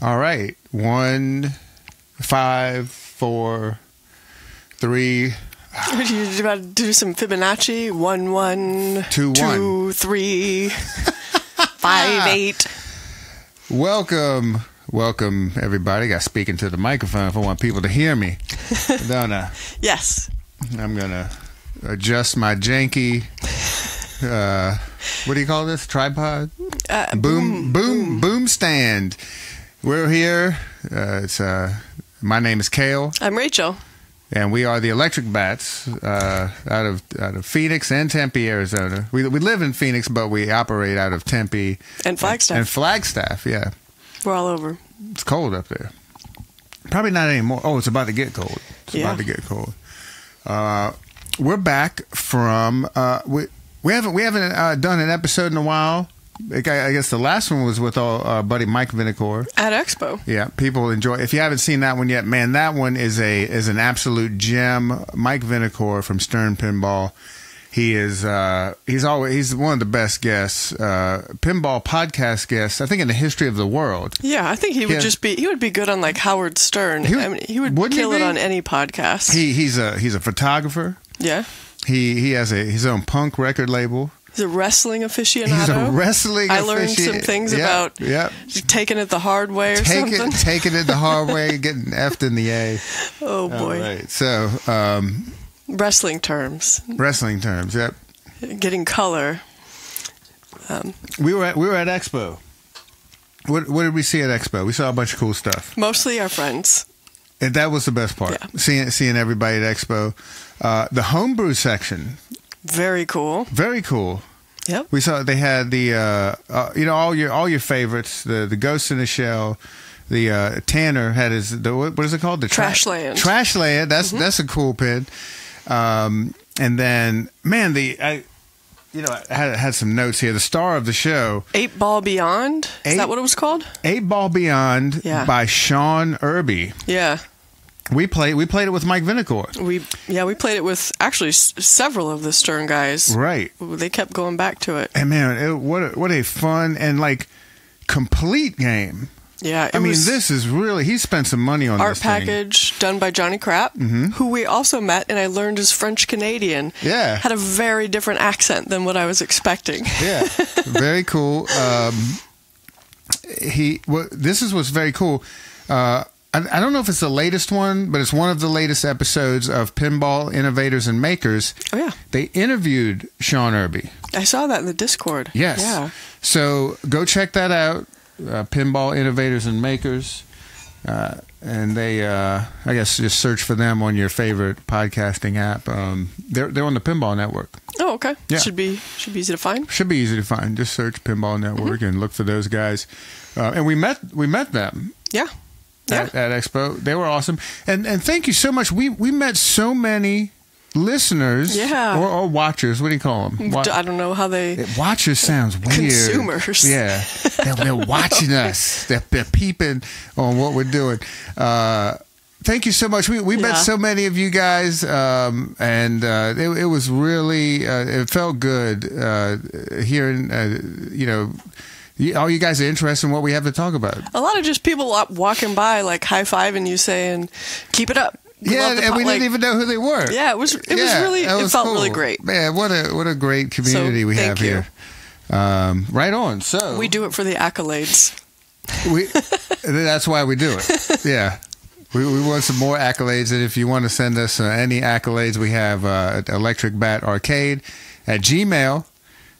All right. 1, 5, 4, 3. You about to do some Fibonacci? 1, 1, 2, 2, 3, 5, 8. Welcome, everybody. Got speaking to the microphone if I want people to hear me. Don't I? Yes. I'm going to adjust my janky, what do you call this? Tripod? Boom stand. We're here. My name is Kale. I'm Rachel. And we are the Electric Bats out of Phoenix and Tempe, Arizona. We live in Phoenix, but we operate out of Tempe. And Flagstaff. And Flagstaff, yeah. We're all over. It's cold up there. Probably not anymore. Oh, it's about to get cold. It's about to get cold. We're back from we haven't done an episode in a while. I guess the last one was with our buddy Mike Vinacore at Expo. Yeah, people enjoy. If you haven't seen that one yet, man, that one is an absolute gem. Mike Vinacore from Stern Pinball. He's one of the best guests, pinball podcast guests, I think, in the history of the world. Yeah, I think he would be good on like Howard Stern. He would kill it on any podcast. He's a photographer. Yeah. He has his own punk record label. He's a wrestling aficionado. He's a wrestling I learned some things about taking it the hard way or something. Taking it the hard way, getting F'd in the A. Oh, boy. All right. So, wrestling terms. Yep. Getting color. We were at Expo. What did we see at Expo? We saw a bunch of cool stuff. Mostly our friends. And that was the best part. Yeah. Seeing everybody at Expo. The homebrew section. Very cool. Very cool. Yep. We saw they had the all your favorites, the Ghost in the Shell, the Tanner had what is it called? The Trashland. Trashland. That's a cool pin. And then I had some notes here. The star of the show, 8 Ball Beyond. Is that what it was called? 8 Ball Beyond by Sean Irby. Yeah. We played it with Mike Vinacore. We played it with actually several of the Stern guys. Right. They kept going back to it. And man, what a fun and like complete game. Yeah, this is really, he spent some money on art this thing. package done by Johnny Krapp, who we also met, and I learned is French Canadian. Yeah, had a very different accent than what I was expecting. Yeah, very cool. This is what's very cool. I don't know if it's the latest one, but it's one of the latest episodes of Pinball Innovators and Makers. Oh, yeah. They interviewed Sean Irby. I saw that in the Discord. Yes. Yeah. So go check that out, Pinball Innovators and Makers. And they, I guess, just search for them on your favorite podcasting app. They're on the Pinball Network. Oh, okay. Yeah. Should be easy to find. Should be easy to find. Just search Pinball Network and look for those guys. And we met them. Yeah. At Expo. They were awesome. And thank you so much. We met so many listeners or watchers. What do you call them? I don't know how they... Watchers sounds weird. Consumers. Yeah. They're watching us. They're peeping on what we're doing. Thank you so much. We met so many of you guys, and it was really... it felt good hearing, all you guys are interested in what we have to talk about. A lot of just people walking by, like high-fiving you, saying, "Keep it up." And we didn't even know who they were. Yeah, it felt really great. Man, what a great community we have here. Right on. So we do it for the accolades. That's why we do it. Yeah. We want some more accolades, and if you want to send us any accolades, we have electricbatarcade at Gmail.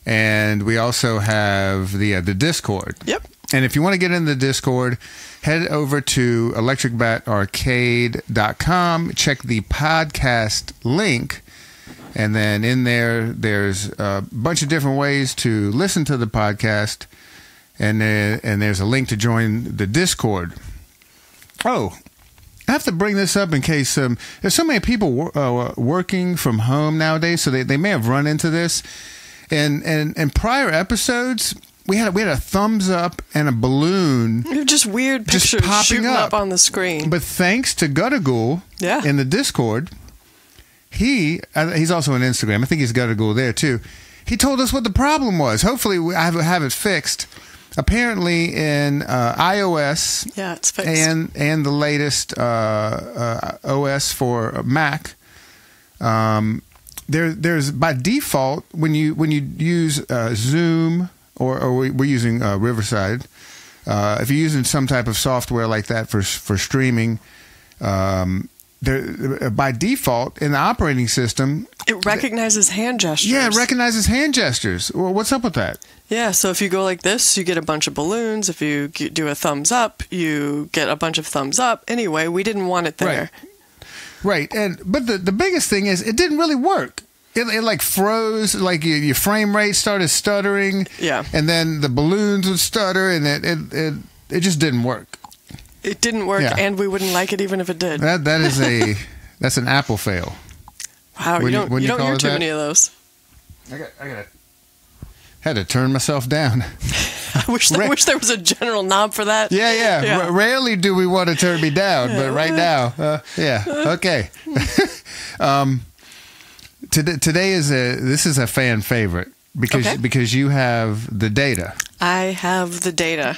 And we also have the Discord. Yep. And if you want to get in the Discord, head over to electricbatarcade.com, check the podcast link, and then in there's a bunch of different ways to listen to the podcast, and there's a link to join the Discord. Oh, I have to bring this up in case there's so many people working from home nowadays, so they may have run into this. And in prior episodes, we had a thumbs up and a balloon. Just weird pictures popping shooting up on the screen. But thanks to Gutterghoul in the Discord, he's also on Instagram. I think he's Gutterghoul there too. He told us what the problem was. Hopefully I have it fixed. apparently in iOS, yeah, it's fixed, and the latest OS for Mac, there's by default when you use Zoom or we're using Riverside. If you're using some type of software like that for streaming, by default in the operating system, it recognizes hand gestures. Yeah, it recognizes hand gestures. Well, what's up with that? Yeah, so if you go like this, you get a bunch of balloons. If you do a thumbs up, you get a bunch of thumbs up. Anyway, we didn't want it there. Right. But the biggest thing is it didn't really work. It like froze, like your frame rate started stuttering. Yeah. And then the balloons would stutter, and it just didn't work. It didn't work, and we wouldn't like it even if it did. That's an Apple fail. Wow, you don't hear too many of those. I had to turn myself down. I wish there was a general knob for that. Yeah. Rarely do we want to turn me down, but right now, okay. Today this is a fan favorite because you have the data. I have the data.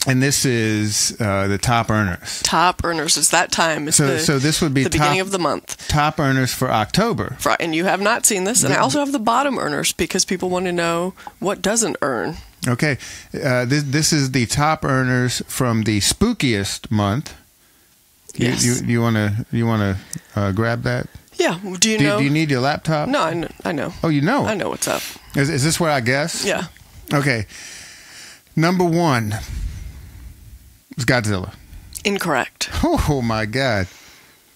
And this is the top earners. Top earners. It's that time. It's so this would be the beginning of the month. Top earners for October. And you have not seen this. And I also have the bottom earners because people want to know what doesn't earn. Okay. This is the top earners from the spookiest month. Yes. You want to grab that? Yeah. Do you know? Do you need your laptop? No, I know. Oh, you know? I know what's up. Is this where I guess? Yeah. Okay. Number 1 is Godzilla. Incorrect. Oh my God.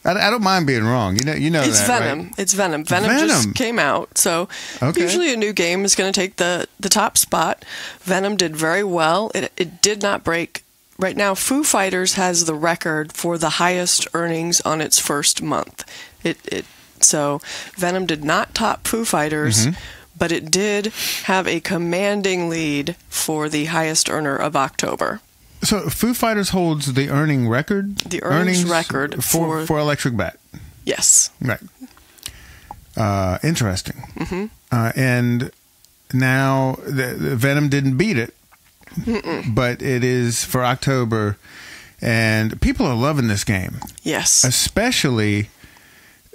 I don't mind being wrong. You know it's that, Venom. Right? It's Venom. Venom just came out, so usually a new game is going to take the top spot. Venom did very well. It did not break. Right now, Foo Fighters has the record for the highest earnings on its first month. So Venom did not top Foo Fighters, but it did have a commanding lead for the highest earner of October. So Foo Fighters holds the earning record? The earnings record for Electric Bat? Yes. Right. Interesting. And now the Venom didn't beat it, but it is for October, and people are loving this game. Yes. Especially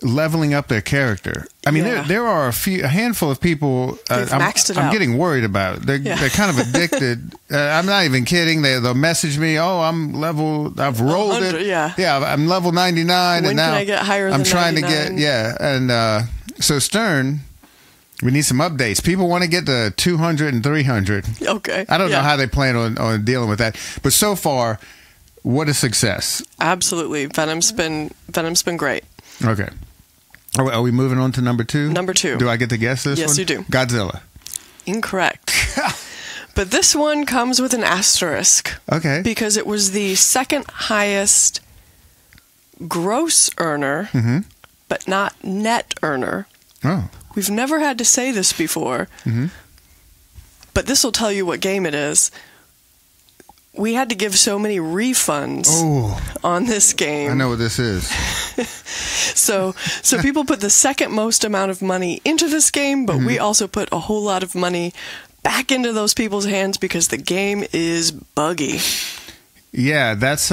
leveling up their character. I mean, there are a handful of people I'm getting worried about. They're kind of addicted. I'm not even kidding. They'll message me, I've rolled it. Yeah, I'm level 99. When and now can I get higher I'm than trying 99? to get, and so Stern, we need some updates. People want to get to 200 and 300. Okay. I don't know how they plan on dealing with that. But so far, what a success. Absolutely. Venom's been great. Okay. Are we moving on to number 2? Number 2. Do I get to guess this one? Yes, you do. Godzilla. Incorrect. But this one comes with an asterisk. Okay. Because it was the second highest gross earner, but not net earner. Oh. We've never had to say this before, but this will tell you what game it is. We had to give so many refunds on this game. I know what this is. So people put the second most amount of money into this game, but we also put a whole lot of money back into those people's hands because the game is buggy. Yeah, that's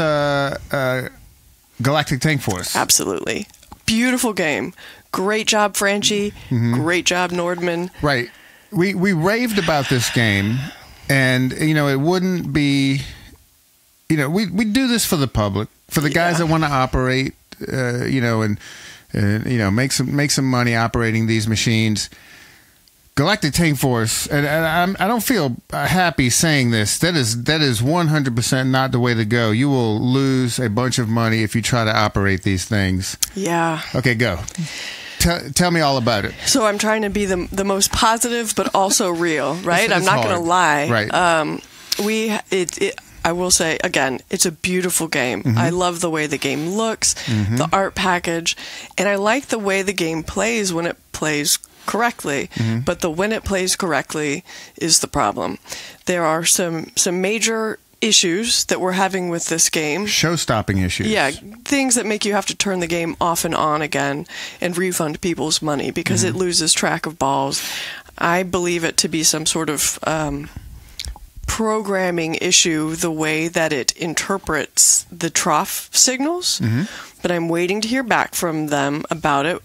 Galactic Tank Force. Absolutely. Beautiful game. Great job, Franchi. Great job, Nordman. Right. We raved about this game. And, it wouldn't be, we do this for the public, for the guys that want to operate, and make some money operating these machines. Galactic Tank Force, and I don't feel happy saying this. That is 100% not the way to go. You will lose a bunch of money if you try to operate these things. Yeah. Okay, go. Tell me all about it. So I'm trying to be the most positive, but also real, right? I'm not going to lie. Right. I will say again, it's a beautiful game. I love the way the game looks, the art package, and I like the way the game plays when it plays correctly. But when it plays correctly is the problem. There are some major issues that we're having with this game. Show-stopping issues. Yeah, things that make you have to turn the game off and on again and refund people's money because it loses track of balls. I believe it to be some sort of programming issue the way that it interprets the trough signals, but I'm waiting to hear back from them about it.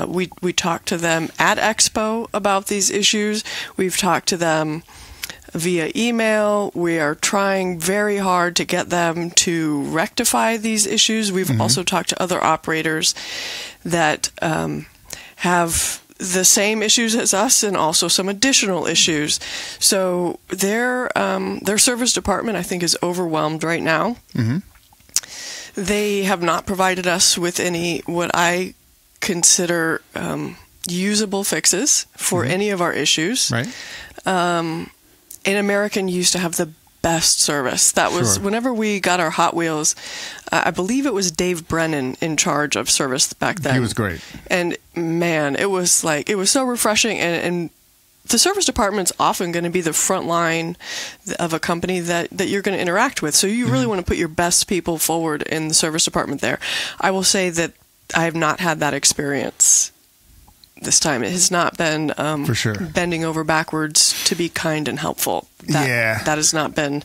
We talked to them at Expo about these issues. We've talked to them via email. We are trying very hard to get them to rectify these issues. We've also talked to other operators that have the same issues as us and also some additional issues. So their service department, I think, is overwhelmed right now. They have not provided us with any what I consider usable fixes for any of our issues. Right. And American used to have the best service. That was whenever we got our Hot Wheels, I believe it was Dave Brennan in charge of service back then. He was great. And man, it was so refreshing, and the service department's often going to be the front line of a company that you're going to interact with. So you really want to put your best people forward in the service department there. I will say that I have not had that experience this time. It has not been for sure bending over backwards to be kind and helpful. That has not been.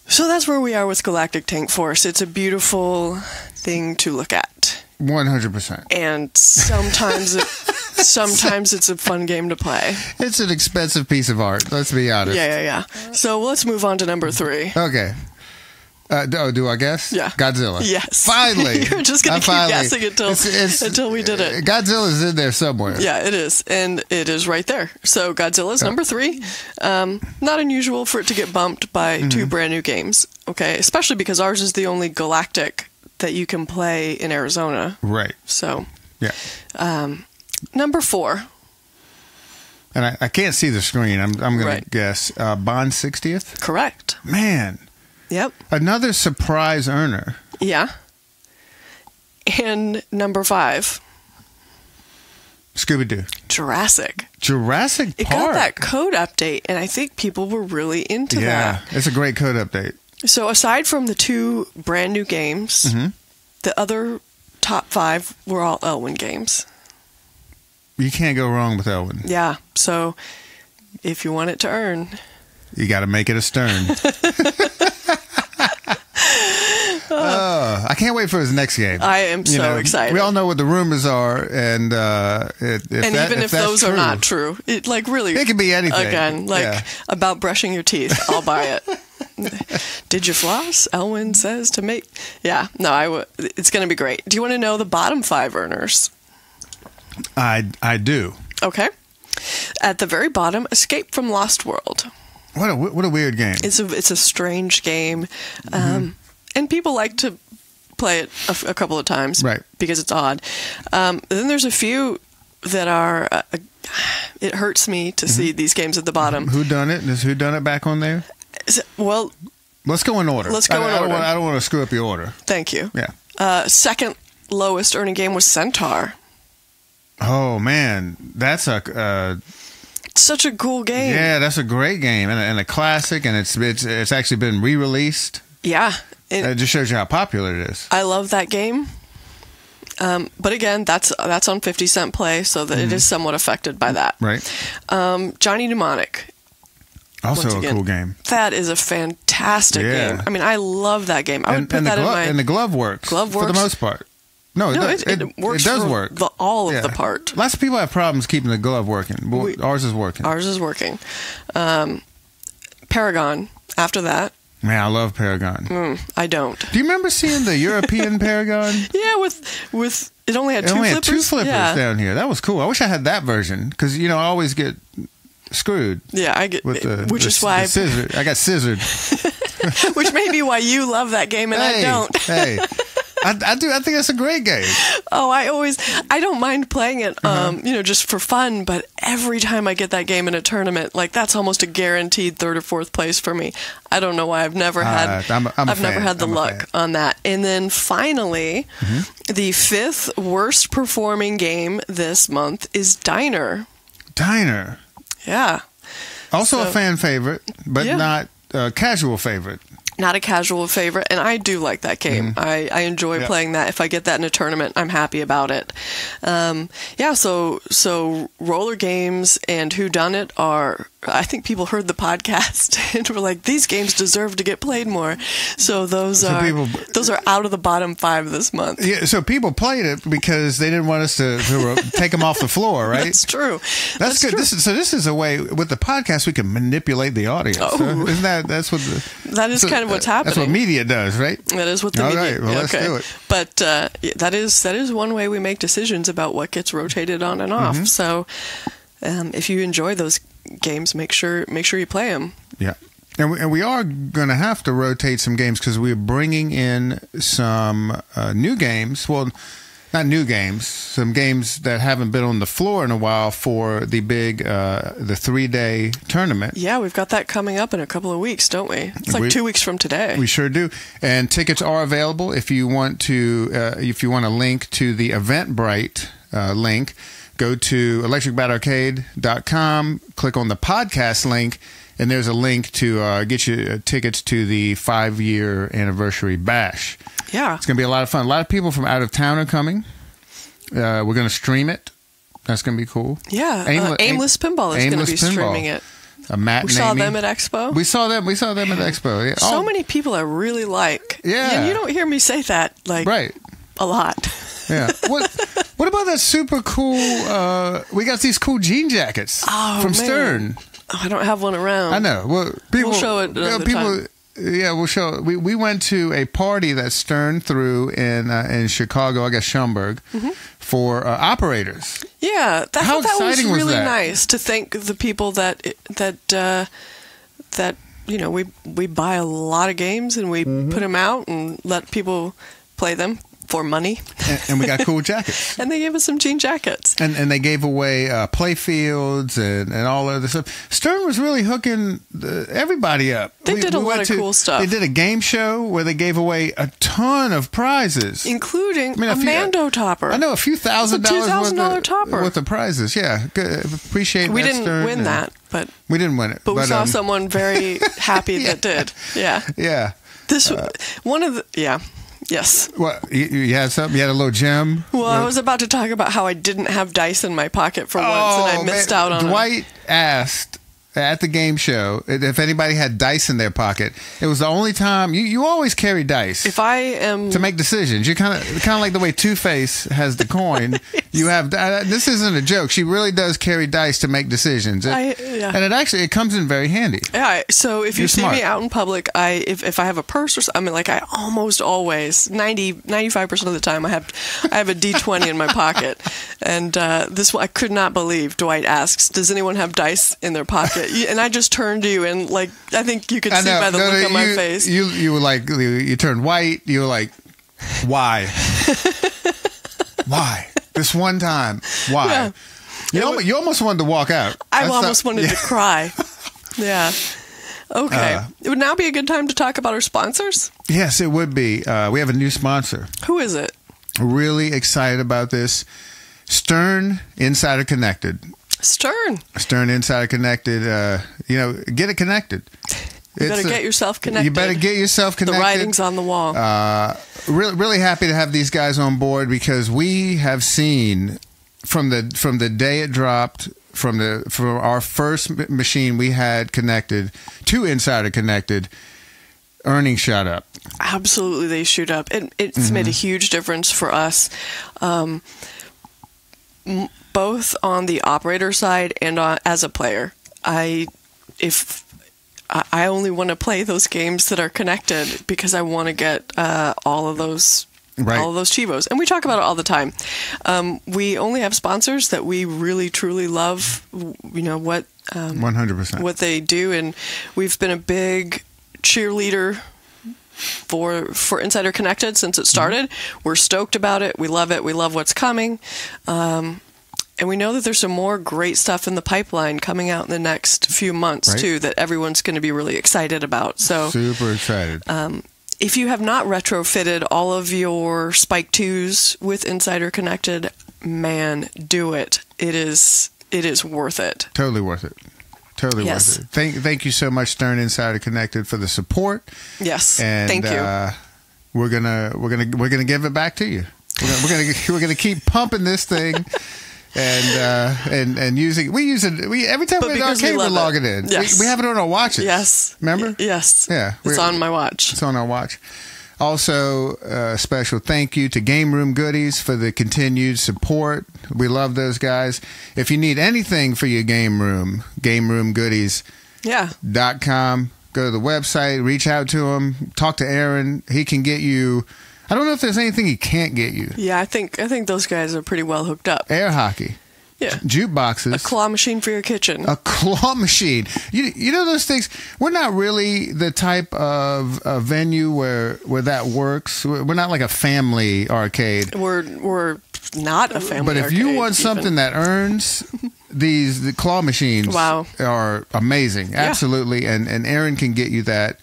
So that's where we are with Galactic Tank Force. It's a beautiful thing to look at. 100%. And sometimes it's a fun game to play. It's an expensive piece of art, let's be honest. Yeah. So let's move on to number 3. Okay. Do I guess? Yeah. Godzilla. Yes. Finally. You're just going to keep guessing until we did it. Godzilla's in there somewhere. Yeah, it is. And it is right there. So Godzilla's number 3. Not unusual for it to get bumped by 2 brand new games. Okay. Especially because ours is the only Galactic that you can play in Arizona. Right. So. Yeah. Number 4. And I can't see the screen. I'm going to guess. Bond 60th? Correct. Man. Yep. Another surprise earner. Yeah. And number 5. Scooby-Doo. Jurassic Park. It got that code update, and I think people were really into that. Yeah, it's a great code update. So aside from the 2 brand new games, the other top 5 were all Elwyn games. You can't go wrong with Elwyn. Yeah. So if you want it to earn, you got to make it a Stern. I can't wait for his next game. I am so excited. We all know what the rumors are, and if those true, are not true, it could be anything. Again, about brushing your teeth, I'll buy it. Did you floss? Elwyn says to make. Yeah, no, it's going to be great. Do you want to know the bottom 5 earners? I do. Okay. At the very bottom, Escape from Lost World. What a weird game. It's a strange game, and people like to play it a couple of times, right? Because it's odd. Then there's a few that are. It hurts me to see these games at the bottom. Who done it? Is Who Done It back on there? Well, let's go in order. I don't want to screw up your order. Thank you. Yeah. Second lowest earning game was Centaur. Oh man, that's such a cool game. Yeah, that's a great game and a classic, and it's actually been re-released. Yeah, it just shows you how popular it is. I love that game. But again, that's on 50 Cent Play, so that it is somewhat affected by that. Right. Johnny Mnemonic. Also a cool game. That is a fantastic game. I mean, I love that game. I would put that in my... And the glove works. For the most part. No, it works. It does work. All of the part. Lots of people have problems keeping the glove working. Ours is working. Ours is working. Paragon, after that. Man, I love Paragon. I don't. Do you remember seeing the European Paragon? Yeah, with it only had 2 flippers. Had 2 flippers down here. That was cool. I wish I had that version because I always get screwed. Yeah, I get with why I got scissored. Which may be why you love that game and I don't. Hey. I do. I think that's a great game. Oh, I don't mind playing it, just for fun. But every time I get that game in a tournament, that's almost a guaranteed 3rd or 4th place for me. I don't know why. I've never had. I've never had the luck on that. And then finally, the 5th worst performing game this month is Diner. Diner. Yeah. Also a fan favorite, but not a casual favorite. Not a casual favorite, and I do like that game. I enjoy playing that. If I get that in a tournament, I'm happy about it. So roller games and whodunit are I think people heard the podcast and were like, these games deserve to get played more. So those are out of the bottom 5 this month. Yeah, so people played it because they didn't want us to take them off the floor, right? That's true. That's good. True. This is a way with the podcast we can manipulate the audience. Oh. Isn't that is kind of what's happening? That's what media does, right? That is what the media. All right, well, let's do it. But that is one way we make decisions about what gets rotated on and off. So if you enjoy those games, make sure you play them. Yeah. And we are going to have to rotate some games because we're bringing in some new games. Well, not new games, some games that haven't been on the floor in a while for the big, the 3-day tournament. Yeah, we've got that coming up in a couple of weeks, don't we? It's like 2 weeks from today. We sure do. And tickets are available if you want to link to the Eventbrite link. Go to electricbatarcade.com, click on the podcast link, and there's a link to get you tickets to the 5-year anniversary bash. Yeah. It's going to be a lot of fun. A lot of people from out of town are coming. We're going to stream it. That's going to be cool. Yeah. Aimless Pinball is going to be streaming it. Matt we saw them at Expo. We saw them at Expo. Yeah. So many people I really like. Yeah. And you don't hear me say that a lot. Yeah. What about that super cool? We got these cool jean jackets from Stern. Oh, I don't have one around. I know. Well, we'll show it another time. Yeah, we'll show. We went to a party that Stern threw in Chicago, I guess Schaumburg, for operators. Yeah, How that was exciting was really that? nice to thank the people that we buy a lot of games and we put them out and let people play them for money. And we got cool jackets. And they gave us some jean jackets. And they gave away play fields and all other stuff. Stern was really hooking everybody up. They did a lot of cool stuff. They did a game show where they gave away a ton of prizes. Including a Mando topper. I know, a few $1,000 $2,000 topper. Worth of prizes. Yeah, good. Appreciate we that, didn't Stern. win that, but... We didn't win it. But we saw someone very happy that did. Yeah. Yeah. This one of the... Yeah. Yes. What, you had something? You had a little gem? Well, I was about to talk about how I didn't have dice in my pocket for once, and I missed out on Dwight asked at the game show if anybody had dice in their pocket. It was the only time. You always carry dice. If I am to make decisions, you kind of like the way Two-Face has the coin. Yes. You have this isn't a joke. She really does carry dice to make decisions, and it comes in very handy. Yeah. So if you see smart. me out in public, if I have a purse or something, like I almost always 95% of the time I have a D20 in my pocket, and this I could not believe. Dwight asks, "Does anyone have dice in their pocket?" And I just turned to you, and I think you could see by the look on my face. You were like, you turned white. You were like, why? Why? This one time, why? Yeah. You almost wanted to walk out. I almost wanted to cry. Yeah. Okay. It would now be a good time to talk about our sponsors? Yes, it would be. We have a new sponsor. Who is it? Really excited about this. Stern Insider Connected. Stern Insider Connected. Get it connected. You better get yourself connected. You better get yourself connected. The writing's on the wall. Really happy to have these guys on board because we have seen from the day it dropped, from our first machine we had connected to Insider Connected, earnings shot up. Absolutely, they shoot up. It's made a huge difference for us. Both on the operator side and as a player. I only want to play those games that are connected because I want to get all of those Chivos. And we talk about it all the time. We only have sponsors that we really, truly love, what 100%. What they do. And we've been a big cheerleader for Insider Connected since it started. We're stoked about it. We love it. We love what's coming. And we know that there's some more great stuff in the pipeline coming out in the next few months, too, that everyone's going to be really excited about. So super excited. If you have not retrofitted all of your Spike 2s with Insider Connected, man, do it. It is worth it. Totally worth it. Totally worth it. Thank you so much, Stern Insider Connected, for the support. Yes, and thank you. We're gonna give it back to you. We're gonna keep pumping this thing. and using every time we go arcade we're logging in. Yes. We have it on our watches. Yes. Remember? Yes. Yeah. It's on my watch. It's on our watch. Also, a special thank you to Game Room Goodies for the continued support. We love those guys. If you need anything for your game room, GameRoomGoodies.com. Go to the website, reach out to him, talk to Aaron. He can get you. I don't know if there's anything he can't get you. Yeah, I think those guys are pretty well hooked up. Air hockey. Yeah. Jukeboxes. A claw machine for your kitchen. A claw machine. You know those things? We're not really the type of venue where that works. We're not like a family arcade. We're not a family But if arcade, you want something that earns, the claw machines are amazing. Yeah. Absolutely. And Aaron can get you that.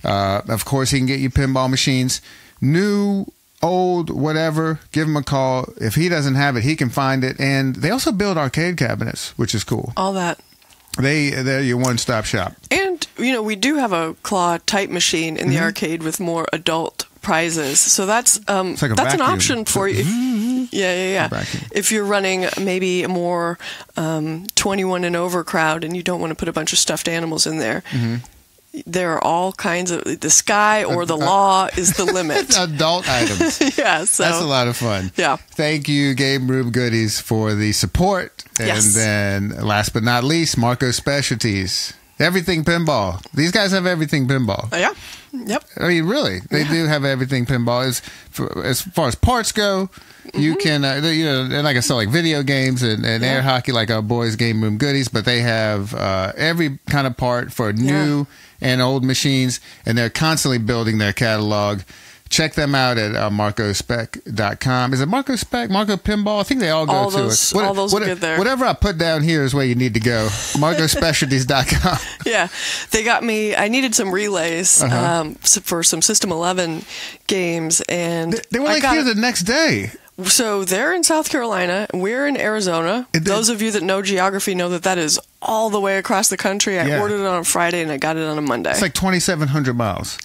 Of course, he can get you pinball machines. New, old, whatever, give him a call. If he doesn't have it, he can find it. And they also build arcade cabinets, which is cool. All that. They're your one-stop shop. And, we do have a claw type machine in the arcade with more adult prizes. So that's like an option for you. Yeah. Vacuum. If you're running maybe a more 21 and over crowd and you don't want to put a bunch of stuffed animals in there, there are all kinds of the sky or the law is the limit. Adult items. Yeah, so that's a lot of fun. Yeah. Thank you, Game Room Goodies, for the support. And then, last but not least, Marco Specialties. Everything pinball. These guys have everything pinball. Yeah. Yep. I mean, really, they do have everything pinball. As far as parts go, you can, and like I said, like video games and air hockey, like our boys Game Room Goodies, but they have every kind of part for new and old machines, and they're constantly building their catalog. Check them out at marcospec.com. Is it Marco Spec? Marco Pinball? I think they all go to it. All those get there. Whatever I put down here is where you need to go. marcospecialties.com. Yeah. They got me. I needed some relays for some System 11 games. And they were here the next day. So they're in South Carolina. We're in Arizona. Those of you that know geography know that is all the way across the country. I ordered it on a Friday and I got it on a Monday. It's like 2,700 miles.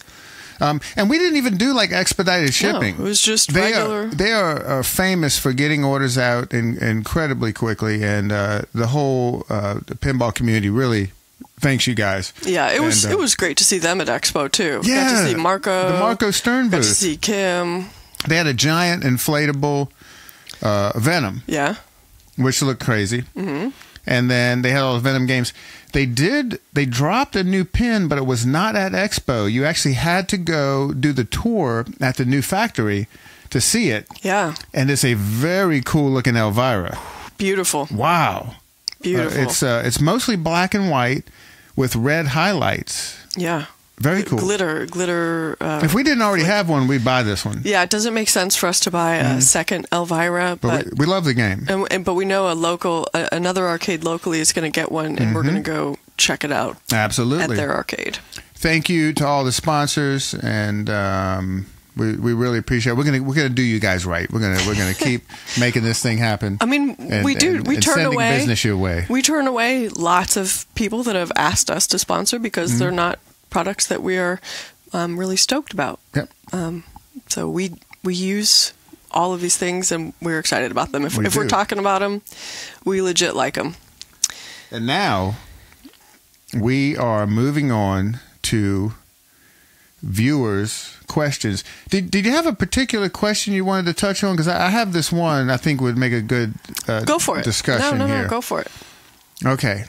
And we didn't even do like expedited shipping. No, it was just regular. They are famous for getting orders out incredibly quickly, and the whole the pinball community really thanks you guys. Yeah, it was great to see them at Expo too. Yeah, got to see Marco, the Marco Stern booth. Got to see Kim. They had a giant inflatable Venom. Yeah, which looked crazy. Mm-hmm. And then they had all the Venom games. They dropped a new pin, but it was not at Expo. You actually had to go do the tour at the new factory to see it. Yeah. And it's a very cool looking Elvira. Beautiful. Wow. Beautiful. It's mostly black and white with red highlights. Yeah. Very cool. Glitter. If we didn't already have one, we'd buy this one. Yeah, it doesn't make sense for us to buy a second Elvira, but we love the game. But we know another arcade locally is going to get one, and we're going to go check it out. Absolutely. At their arcade. Thank you to all the sponsors, and we really appreciate it. We're gonna do you guys right. We're gonna keep making this thing happen. I mean, we turn away business your way. We turn away lots of people that have asked us to sponsor because they're not products that we are really stoked about. Yep. So we use all of these things, and we're excited about them. If we're talking about them, we legit like them. And now we are moving on to viewers' questions. Did you have a particular question you wanted to touch on? Because I have this one I think would make a good go for it. Discussion here. No, go for it. Okay.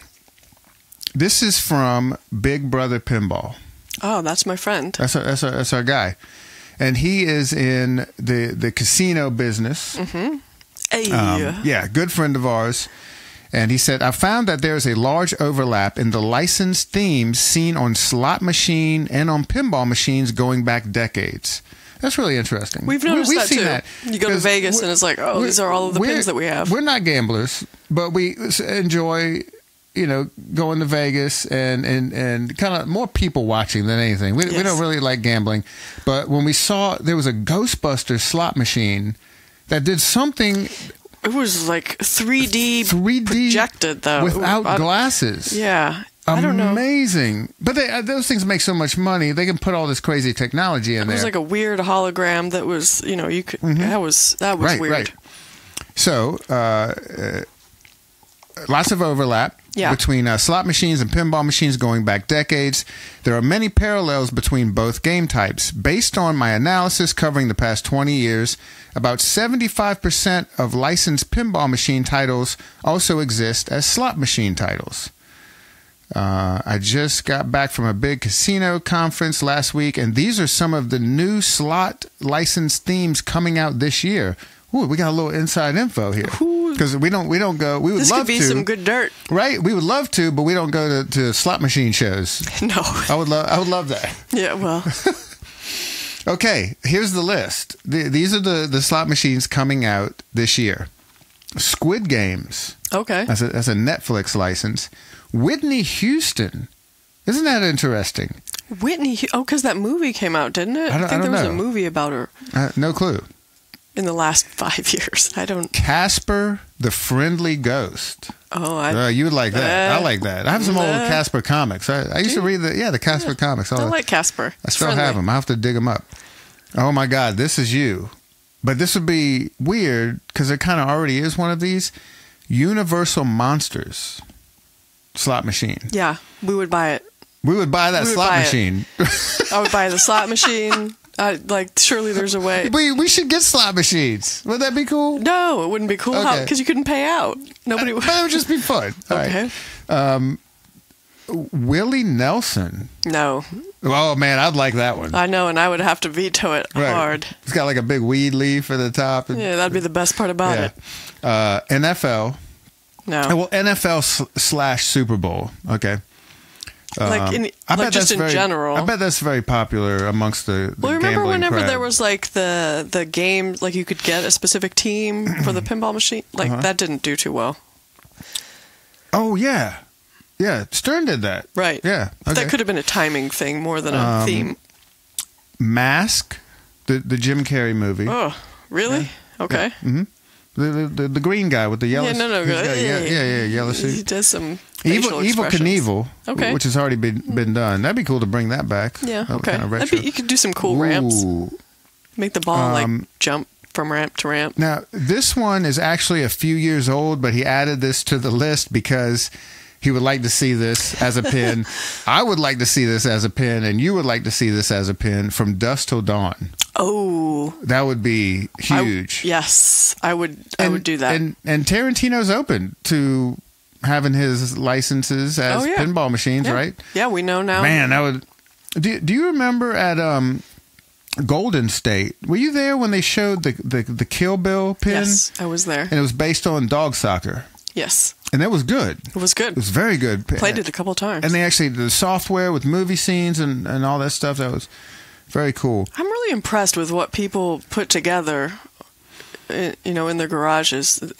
This is from Big Brother Pinball. Oh, that's my friend. That's our guy. And he is in the casino business. Mm-hmm. Hey. Yeah, good friend of ours. And he said, I found that there is a large overlap in the licensed themes seen on slot machine and on pinball machines going back decades. That's really interesting. We've noticed We've that seen too. That you go to Vegas and it's like, oh, these are all of the pins that we have. We're not gamblers, but we enjoy, going to Vegas and kind of more people watching than anything. We don't really like gambling. But when we saw there was a Ghostbusters slot machine that did something. It was like 3D projected, though. Without glasses. Yeah. I don't know. Amazing. But those things make so much money. They can put all this crazy technology in there. It was like a weird hologram that was, you could. That was right, weird. Right. So, lots of overlap between slot machines and pinball machines going back decades. There are many parallels between both game types. Based on my analysis covering the past 20 years, about 75% of licensed pinball machine titles also exist as slot machine titles. I just got back from a big casino conference last week, and these are some of the new slot license themes coming out this year. Ooh, we got a little inside info here because we don't go. We would this love could be to, some good dirt, right? We would love to, but we don't go to slot machine shows. No, I would love that. Yeah, well, okay. Here's the list. These are the slot machines coming out this year. Squid Games. Okay, that's a Netflix license. Whitney Houston. Isn't that interesting? Whitney. Oh, because that movie came out, didn't it? I think there was a movie about her. No clue. In the last 5 years, I don't. Casper the Friendly Ghost. Oh, you would like that. I like that. I have some old Casper comics. I used to read the Casper comics. I like Casper. I still have them. I have to dig them up. Oh my God, this is you. But this would be weird because there kind of already is one of these. Universal Monsters slot machine. Yeah, we would buy it. We would buy that slot machine. I would buy the slot machine. Surely there's a way. We should get slot machines. Would that be cool? No, it wouldn't be cool. Okay. Because you couldn't pay out. Nobody would. But it would just be fun. Okay. Right. Willie Nelson. No. Oh, man, I'd like that one. I know, and I would have to veto it hard. It's got like a big weed leaf at the top. Yeah, that'd be the best part about it. NFL. No. Well, NFL / Super Bowl. Okay. In general. I bet that's very popular amongst the Well, remember whenever crowd. there was like the game, like you could get a specific team for the pinball machine? Like that didn't do too well. Oh, yeah. Yeah, Stern did that. Right. Yeah. Okay. That could have been a timing thing more than a theme. Mask, the Jim Carrey movie. Oh, really? Yeah. Okay. Yeah. Mm-hmm. The green guy with the yellow suit. Yellow suit. He does some Evil Knievel, okay, which has already been done. That'd be cool to bring that back. Yeah, okay. Kind of you could do some cool ramps. Make the ball jump from ramp to ramp. Now, this one is actually a few years old, but he added this to the list because he would like to see this as a pin. I would like to see this as a pin, and you would like to see this as a pin. From Dusk Till Dawn. Oh, that would be huge. Yes, I would do that. And Tarantino's open to having his licenses as pinball machines, right? Yeah, we know now. Man, that would. Do you remember at Golden State? Were you there when they showed the Kill Bill pin? Yes, I was there. And it was based on dog soccer. Yes. And that was good. It was good. It was very good. Played it a couple times. And they actually, the software with movie scenes and all that stuff, that was very cool. I'm really impressed with what people put together, in their garages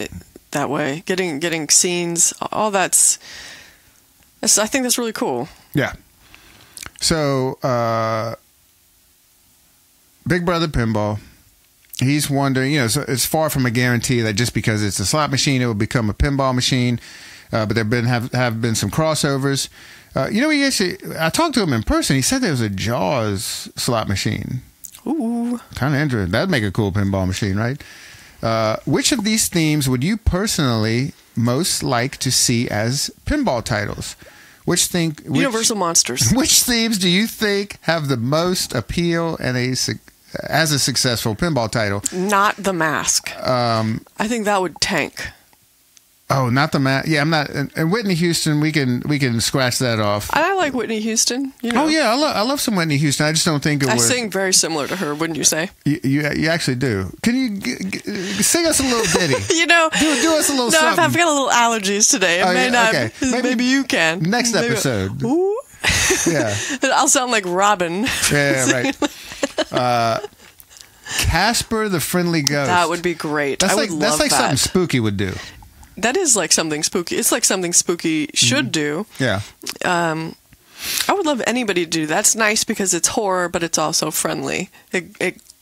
that way. Getting scenes, all I think that's really cool. Yeah. So, Big Brother Pinball, he's wondering, so it's far from a guarantee that just because it's a slot machine, it will become a pinball machine. But there have been some crossovers. I talked to him in person. He said there was a Jaws slot machine. Ooh. Kind of interesting. That'd make a cool pinball machine, right? Which of these themes would you personally most like to see as pinball titles? Universal Monsters. Which themes do you think have the most appeal and as a successful pinball title? Not the Mask. I think that would tank. Oh, not the Mask. Yeah, I'm not. And Whitney Houston, we can scratch that off. I like Whitney Houston. Oh yeah, I love some Whitney Houston. I just don't think it I would. sing very similar to her, wouldn't you say? You actually do. Can you sing us a little ditty? Do us a little something. No, I've got a little allergies today. It may not. Okay. Maybe you can. Next episode. Ooh. Yeah. I'll sound like Robin. Yeah, right. Casper the Friendly Ghost. That would be great. That's like something Spooky would do. That is like something spooky. It's like something Spooky should do. Yeah. I would love anybody to do that. That's nice because it's horror, but it's also friendly. I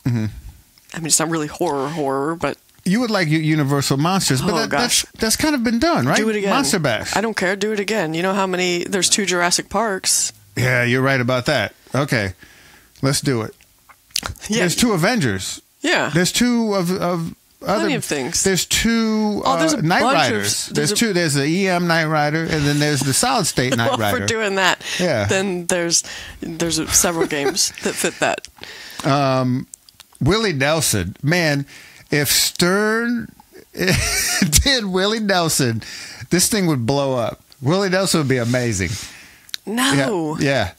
mean, it's not really horror, but... You would like Universal Monsters, but that's kind of been done, right? Do it again. Monster Bash. I don't care. Do it again. You know how many... There's 2 Jurassic Parks. Yeah, you're right about that. Okay. Let's do it. Yeah. There's 2 Avengers. Yeah. There's 2 of plenty of things. There's two Knight Riders. There's the EM Knight Rider, and then there's the solid state Knight Rider. If we're doing that, then there's several games that fit that. Willie Nelson, man, if Stern did Willie Nelson, this thing would blow up. Willie Nelson would be amazing. No. Yeah.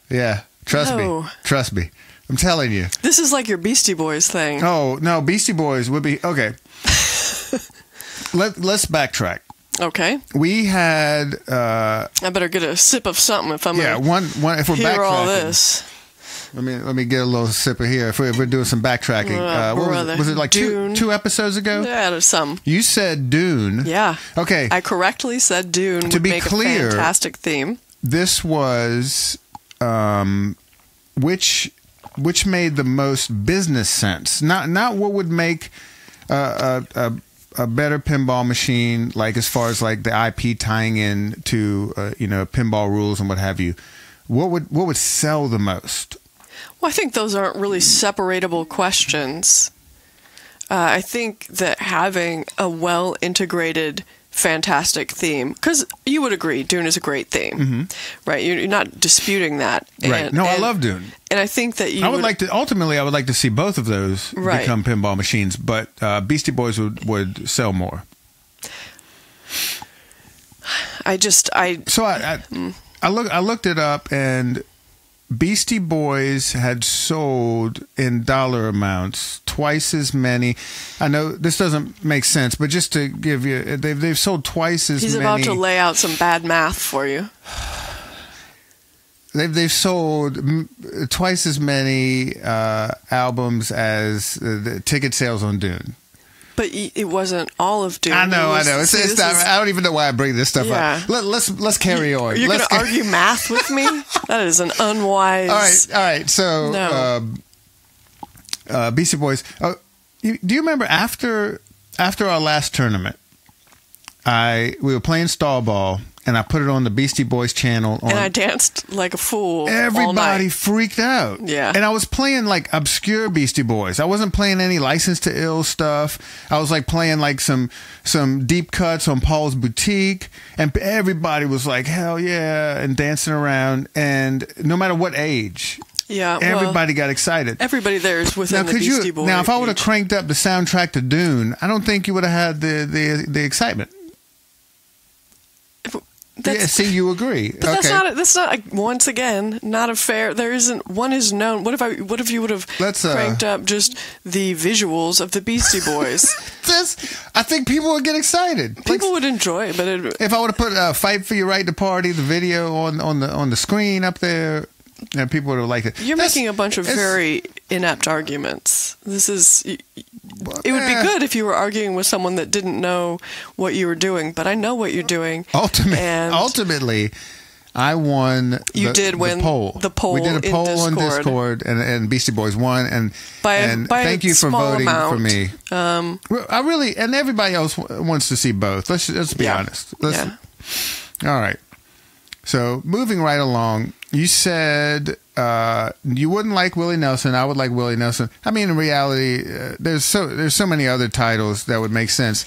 Trust me. I'm telling you. This is like your Beastie Boys thing. Oh, no, Beastie Boys would be... Okay. Let's backtrack. Okay. We had... I better get a sip of something if I'm going to if we're hear backtracking. all this. Let me get a little sip of here. If we're doing some backtracking. Was it like two episodes ago? Yeah, there's some. You said Dune. Yeah. Okay. I correctly said Dune would make a fantastic theme. This was... which made the most business sense. Not what would make a better pinball machine, like as far as like the IP tying in to pinball rules and what have you. What would sell the most? Well, I think those aren't really separable questions. I think that having a well-integrated, fantastic theme, because you would agree Dune is a great theme, right? You're not disputing that. Right. No, I love Dune. And I think that I would like to see both of those become pinball machines, but Beastie Boys would sell more. I looked it up, and Beastie Boys had sold in dollar amounts twice as many. I know this doesn't make sense, but just to give you, they've sold twice as many. He's about to lay out some bad math for you. They've sold twice as many albums as the ticket sales on Dune. But it wasn't all of Dune. I know. It's not, I don't even know why I bring this stuff up. Let's carry on. You're going to argue math with me? That is an unwise... All right. So, Beastie Boys. Do you remember after our last tournament, we were playing stall ball, and I put it on the Beastie Boys channel. And I danced like a fool. Everybody freaked out. Yeah. And I was playing like obscure Beastie Boys. I wasn't playing any License to Ill stuff. I was like playing like some deep cuts on Paul's Boutique. And everybody was like, hell yeah, and dancing around. And no matter what age. Yeah, everybody got excited. Everybody there is within the Beastie Boys. Now, if I would have cranked up the soundtrack to Dune, I don't think you would have had the excitement. See, you agree. But that's not once again not a fair. There isn't one is known. What if you would have cranked up just the visuals of the Beastie Boys? I think people would get excited. People would enjoy it, but if I would have put "Fight for Your Right to Party," the video on the screen up there, people would have liked it. You're making a bunch of very inept arguments. It would be good if you were arguing with someone that didn't know what you were doing, but I know what you're doing. Ultimately, I won. You did win the poll. We did a poll on Discord, and Beastie Boys won. And thank you for voting for me. I really, and everybody else wants to see both. Let's be honest. All right. So moving right along, you said you wouldn't like Willie Nelson. I would like Willie Nelson. I mean, in reality, there's so many other titles that would make sense.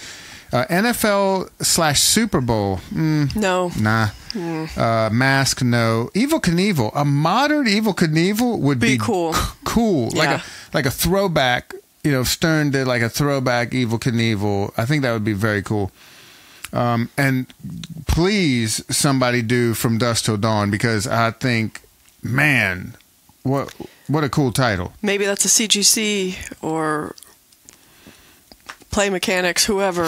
NFL/Super Bowl. No. Nah. Mask. No. Evel Knievel. A modern Evel Knievel would be cool. Cool. Yeah. Like a throwback. Stern did like a throwback Evel Knievel. I think that would be very cool. And please, somebody do From Dusk Till Dawn, because I think, man, what a cool title. Maybe that's a CGC or Play Mechanics, whoever.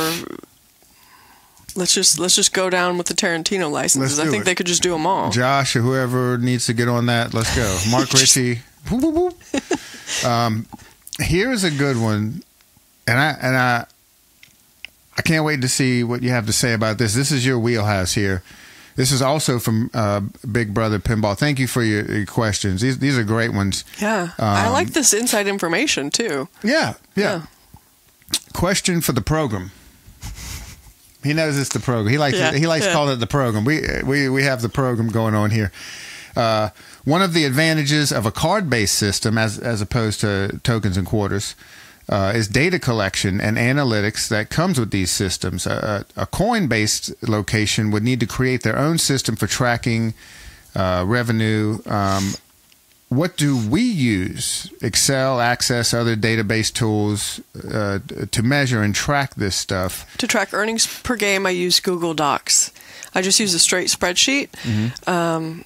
Let's just go down with the Tarantino licenses. I think they could just do them all. Josh or whoever needs to get on that. Let's go. Mark Ritchie. Here's a good one, and I can't wait to see what you have to say about this. This is your wheelhouse here. This is also from Big Brother Pinball. Thank you for your questions. These are great ones. Yeah. I like this inside information, too. Yeah. Question for the program. He knows it's the program. He likes calling it the program. We have the program going on here. One of the advantages of a card-based system, as opposed to tokens and quarters, is data collection and analytics that comes with these systems. A coin-based location would need to create their own system for tracking revenue. What do we use? Excel, Access, other database tools to measure and track this stuff? To track earnings per game, I use Google Docs. I just use a straight spreadsheet.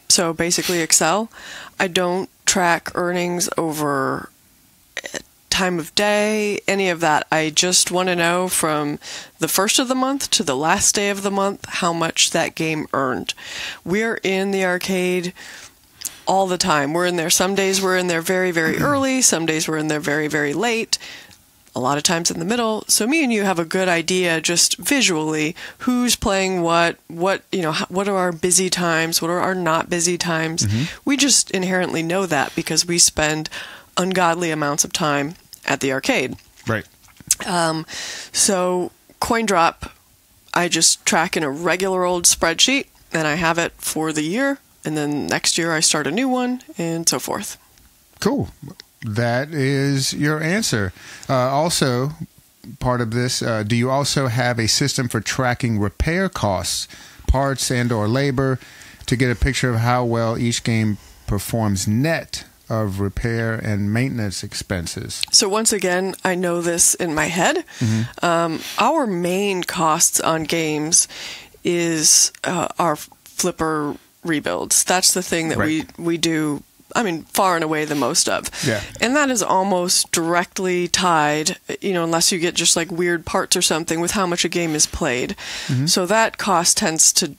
So basically Excel. I don't track earnings over time of day, any of that. I just want to know from the first of the month to the last day of the month how much that game earned. We're in the arcade all the time. We're in there. Some days we're in there very, very early. Some days we're in there very, very late. A lot of times in the middle. So me and you have a good idea just visually who's playing what are our busy times, what are our not busy times. We just inherently know that because we spend ungodly amounts of time at the arcade. Right. So coin drop, I just track in a regular old spreadsheet, and I have it for the year. And then next year I start a new one, and so forth. Cool. That is your answer. Also, part of this, do you also have a system for tracking repair costs, parts and or labor, to get a picture of how well each game performs net of repair and maintenance expenses? So once again, I know this in my head. Our main costs on games is our flipper rebuilds. That's the thing that we do, far and away the most of. Yeah. And that is almost directly tied, unless you get just like weird parts or something, with how much a game is played. So that cost tends to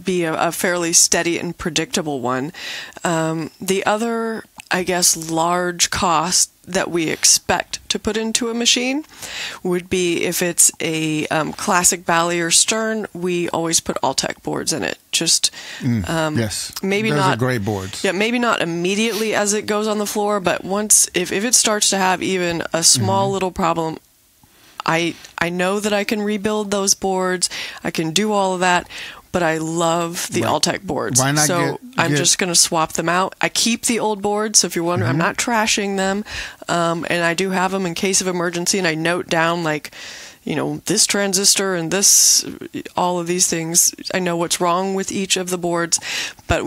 be a fairly steady and predictable one. The other, I guess, large cost that we expect to put into a machine would be if it's a classic Bally or Stern, we always put Alltech boards in it. Just yes, maybe those not are great boards. Yeah, maybe not immediately as it goes on the floor, but once if it starts to have even a small little problem, I know that I can rebuild those boards. I can do all of that. But I love the Alltech boards. Why not so I'm just going to swap them out. I keep the old boards, so if you're wondering, I'm not trashing them. And I do have them in case of emergency, and I note down, this transistor and this, all of these things. I know what's wrong with each of the boards. But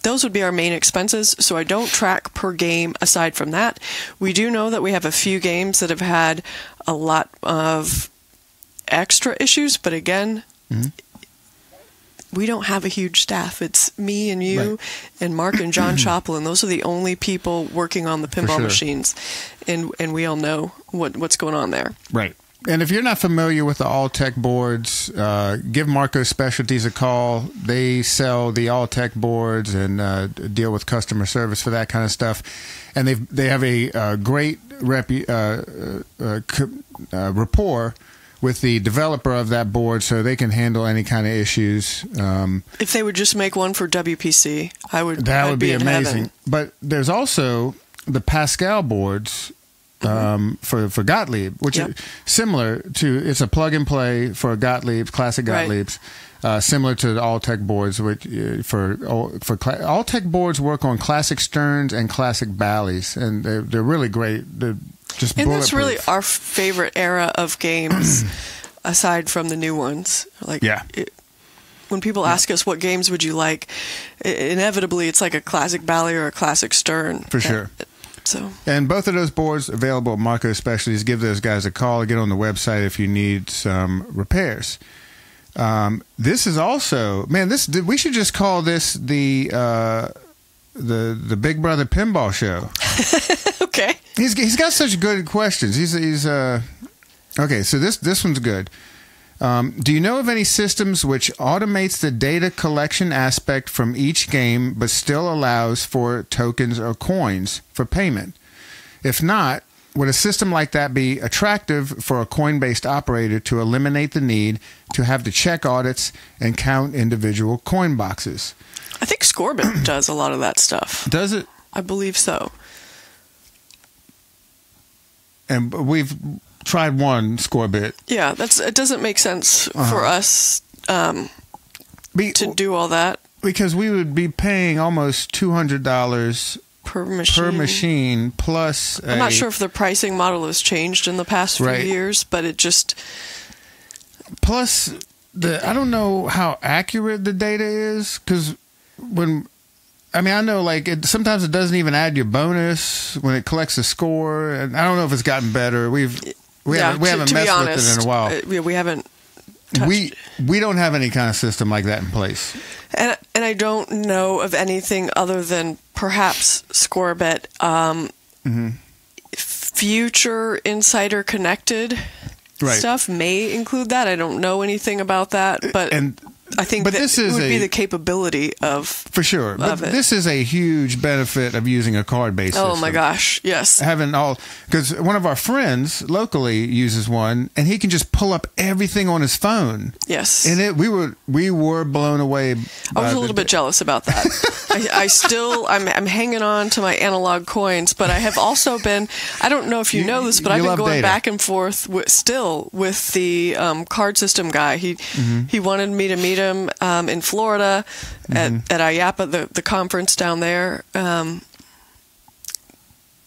those would be our main expenses, so I don't track per game aside from that. We do know that we have a few games that have had a lot of extra issues, but again... we don't have a huge staff. It's me and you and Mark and John Choplin. Those are the only people working on the pinball machines. And we all know what's going on there. Right. And if you're not familiar with the Alltech boards, give Marco Specialties a call. They sell the Alltech boards and deal with customer service for that kind of stuff. And they have a great rapport with the developer of that board, so they can handle any kind of issues. If they would just make one for WPC, that would be amazing. Heaven. But there's also the Pascal boards for Gottlieb, which is similar to. It's a plug and play for Gottlieb, classic Gottliebs, similar to the Alltech boards. Which Alltech boards work on classic Sterns and classic Bally's, and they're really great. They're just and that's really our favorite era of games, aside from the new ones. When people ask us what games would you like, inevitably it's like a classic Bally or a classic Stern. For sure. And both of those boards available at Marco Specialties. Give those guys a call or get on the website if you need some repairs. This is also, we should just call this the Big Brother Pinball Show. Okay. He's got such good questions. He's okay. So this one's good. Do you know of any systems which automates the data collection aspect from each game, but still allows for tokens or coins for payment? If not, would a system like that be attractive for a coin-based operator to eliminate the need to have to check audits and count individual coin boxes? I think Scorebit does a lot of that stuff. Does it? I believe so. And we've tried one Scorebit. Yeah, it doesn't make sense for us to do all that. Because we would be paying almost $200 per machine. Plus I'm not sure if the pricing model has changed in the past few years, but it just... Plus, I don't know how accurate the data is, because I know like sometimes it doesn't even add your bonus when it collects a score, and I don't know if it's gotten better. We haven't messed with it in a while. We haven't touched. We don't have any kind of system like that in place. And I don't know of anything other than perhaps Scorebet. Future Insider Connected stuff may include that. I don't know anything about that, but I think this would be the capability of... For sure. But this is a huge benefit of using a card-based system. Oh, my gosh. Yes. Because one of our friends locally uses one, and he can just pull up everything on his phone. Yes. And we were blown away. I was a little bit jealous about that. I'm hanging on to my analog coins, but I have also been... I don't know if you know this, but I've been going back and forth with the card system guy. He wanted me to meet him in Florida at IAPA, the conference down there.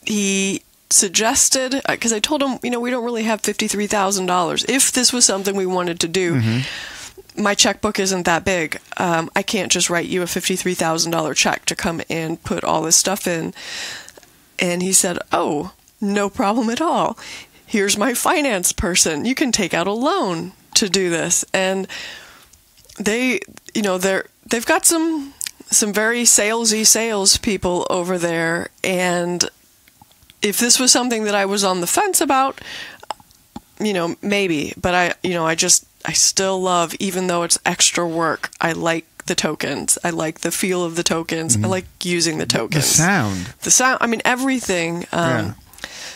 He suggested, because I told him, we don't really have $53,000. If this was something we wanted to do, my checkbook isn't that big. I can't just write you a $53,000 check to come and put all this stuff in. And he said, "Oh, no problem at all. Here's my finance person. You can take out a loan to do this." And they've got some very salesy salespeople over there, and if this was something that I was on the fence about, maybe. But I still love, even though it's extra work, I like the tokens. I like the feel of the tokens. I like using the tokens. The sound. I mean, everything.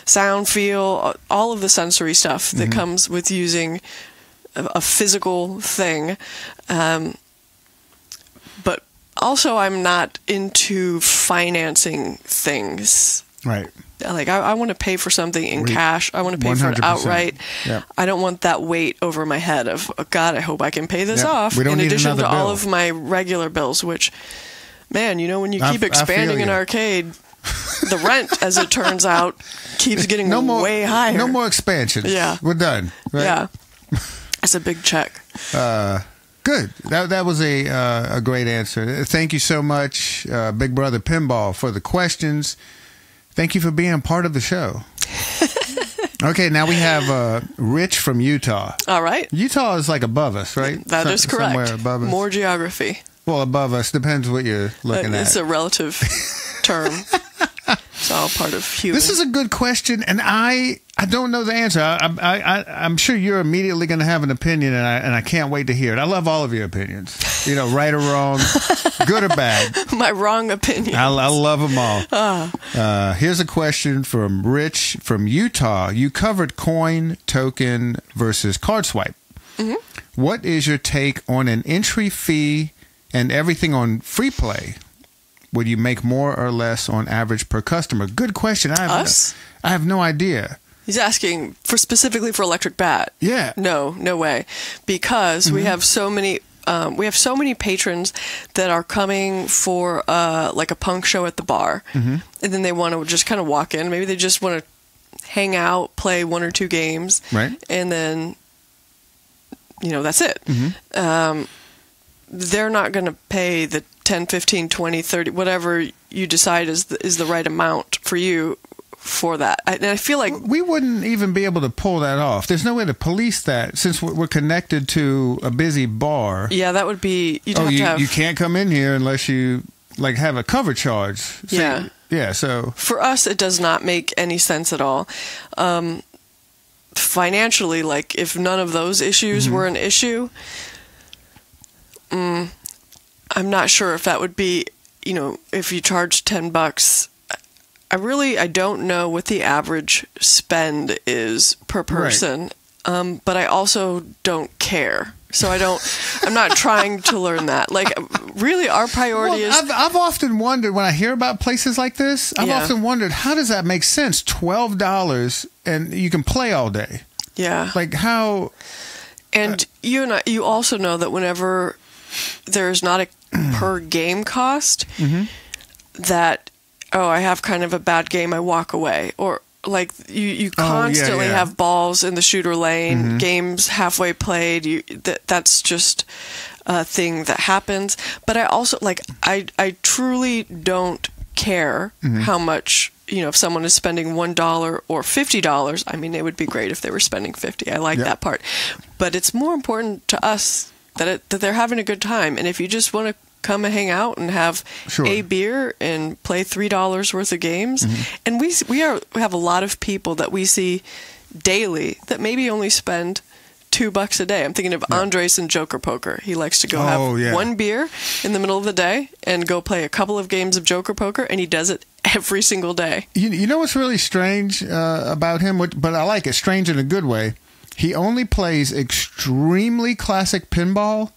Sound, feel, all of the sensory stuff that comes with using a physical thing. But also, I'm not into financing things. Right. Like, I want to pay for something in cash. I want to pay 100%. For it outright. Yep. I don't want that weight over my head of, oh, God, I hope I can pay this off. We don't in need addition to another bill. all of my regular bills, which, man, when you keep expanding an arcade, the rent, as it turns out, keeps getting way higher. No more expansions. Yeah. We're done. Right? Yeah. That's a big check. Good. That was a great answer. Thank you so much, Big Brother Pinball, for the questions. Thank you for being part of the show. Okay, now we have Rich from Utah. All right. Utah is like above us, right? That is correct. Somewhere above us. More geography. Well, above us. Depends what you're looking at. It's a relative term. It's all part of human. This is a good question, and I don't know the answer. I'm sure you're immediately going to have an opinion, and I can't wait to hear it. I love all of your opinions. Right or wrong, good or bad. My wrong opinion. I love them all. Here's a question from Rich from Utah. You covered coin, token versus card swipe. What is your take on an entry fee and everything on free play? Would you make more or less on average per customer? Good question. I have no idea. He's asking specifically for Electric Bat. Yeah. No way, because we have so many. We have so many patrons that are coming for like a punk show at the bar, and then they want to just kind of walk in. Maybe they just want to hang out, play one or two games, right? And then, that's it. They're not going to pay the 10, 15, 20, 30, whatever you decide is the right amount for you for that. And I feel like we wouldn't even be able to pull that off. There's no way to police that since we're connected to a busy bar. Yeah, that would be... You can't come in here unless you have a cover charge. So, yeah, so... For us, it does not make any sense at all. Financially, if none of those issues were an issue... I'm not sure if that would be, if you charge $10. I don't know what the average spend is per person, right. But I also don't care. So I'm not trying to learn that. Really, our priority is... I've often wondered, when I hear about places like this, I've often wondered, how does that make sense? $12 and you can play all day. Yeah. How... And you also know that whenever there's not a per game cost, that oh, I have kind of a bad game, I walk away. Or like you constantly have balls in the shooter lane, games halfway played. That's just a thing that happens. But I also, like, I truly don't care how much, if someone is spending $1 or $50. I mean, it would be great if they were spending $50. I like that part. But it's more important to us that they're having a good time. And if you just want to come and hang out and have a beer and play $3 worth of games. And we have a lot of people that we see daily that maybe only spend $2 a day. I'm thinking of Andres in Joker Poker. He likes to go have one beer in the middle of the day and go play a couple of games of Joker Poker, and he does it every single day. You know what's really strange about him, but I like it, strange in a good way? He only plays extremely classic pinball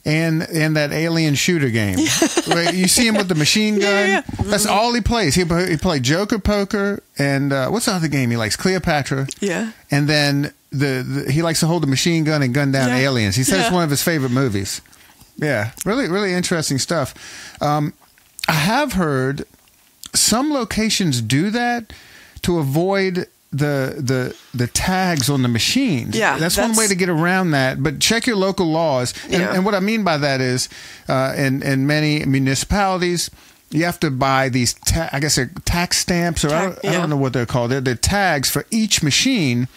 and that alien shooter game. Where you see him with the machine gun. That's all he plays. He played Joker Poker and what's the other game he likes? Cleopatra. Yeah. And then he likes to hold the machine gun and gun down aliens. He says it's one of his favorite movies. Yeah. Really, really interesting stuff. I have heard some locations do that to avoid the tags on the machines. Yeah, that's one way to get around that. But check your local laws. And what I mean by that is, in many municipalities, you have to buy these, I guess they're tax stamps, or I don't know what they're called. They're tags for each machine.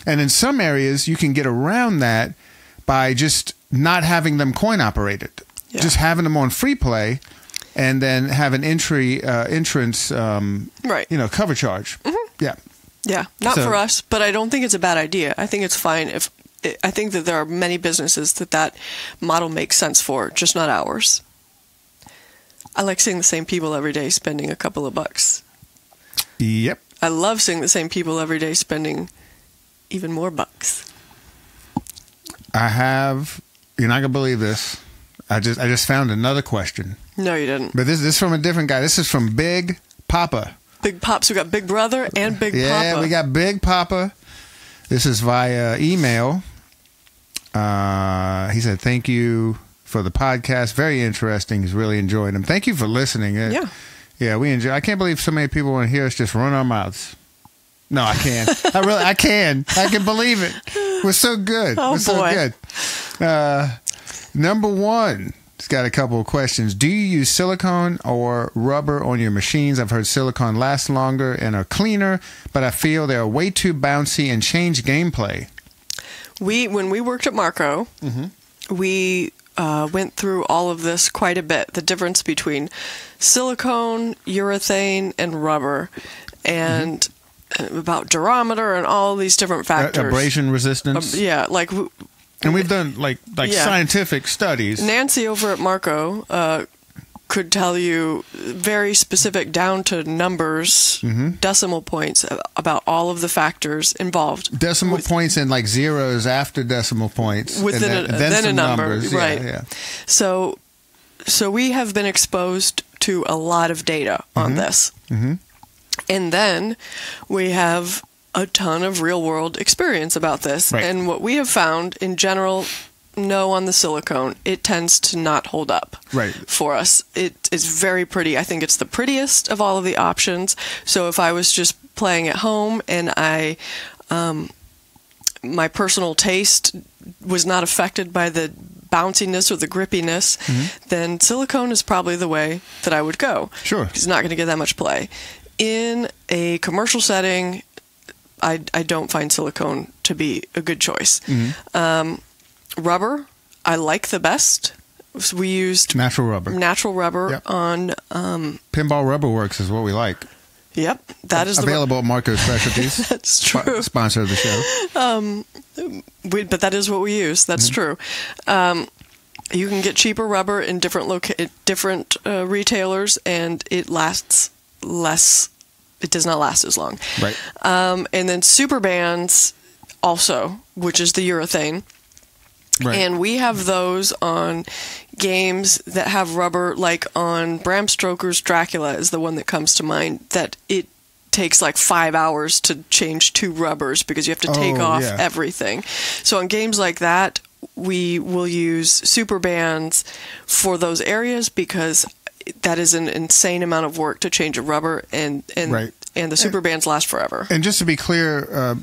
And in some areas, you can get around that by just not having them coin operated. Yeah. Just having them on free play, and then have an entrance, cover charge. Yeah. Yeah, not for us, but I don't think it's a bad idea. I think it's fine. I think that there are many businesses that model makes sense for, just not ours. I like seeing the same people every day spending a couple of bucks. Yep. I love seeing the same people every day spending even more bucks. I have, you're not going to believe this. I just found another question. No, you didn't. But this is from a different guy. This is from Big Papa. Big Pops. We got Big Brother and Big Papa. Yeah, we got Big Papa. This is via email. He said, thank you for the podcast. Very interesting. He's really enjoying them. Thank you for listening. Yeah, we enjoy. I can't believe so many people want to hear us just run our mouths. No, I can't. I can. I can believe it. We're so good. Oh, We're so good. Number one. It's got a couple of questions. Do you use silicone or rubber on your machines? I've heard silicone lasts longer and are cleaner, but I feel they are way too bouncy and change gameplay. When we worked at Marco, we went through all of this quite a bit. The difference between silicone, urethane, and rubber, and about durometer and all these different factors. Abrasion resistance. And we've done like scientific studies. Nancy over at Marco could tell you very specific, down to numbers, decimal points about all of the factors involved. Decimal points and like zeros after decimal points. Then a number, numbers. Right? Yeah. So we have been exposed to a lot of data on this, and then we have a ton of real-world experience about this. Right. And what we have found, in general, no on the silicone. It tends to not hold up for us. It is very pretty. I think it's the prettiest of all of the options. So if I was just playing at home and my personal taste was not affected by the bounciness or the grippiness, then silicone is probably the way that I would go. Sure. It's not going to get that much play. In a commercial setting, I don't find silicone to be a good choice. Rubber, I like the best. So we used natural rubber on Pinball Rubber Works is what we like. Yep, that is available at Marco Specialties. That's true. Sponsor of the show. But that is what we use. That's true. You can get cheaper rubber in different retailers, and it lasts less. It does not last as long. Right. And then super bands also, which is the urethane. Right. And we have those on games that have rubber, like on Bram Stoker's Dracula is the one that comes to mind, that it takes like 5 hours to change 2 rubbers because you have to take off everything. So on games like that, we will use super bands for those areas because that is an insane amount of work to change a rubber, and the super bands last forever. And just to be clear,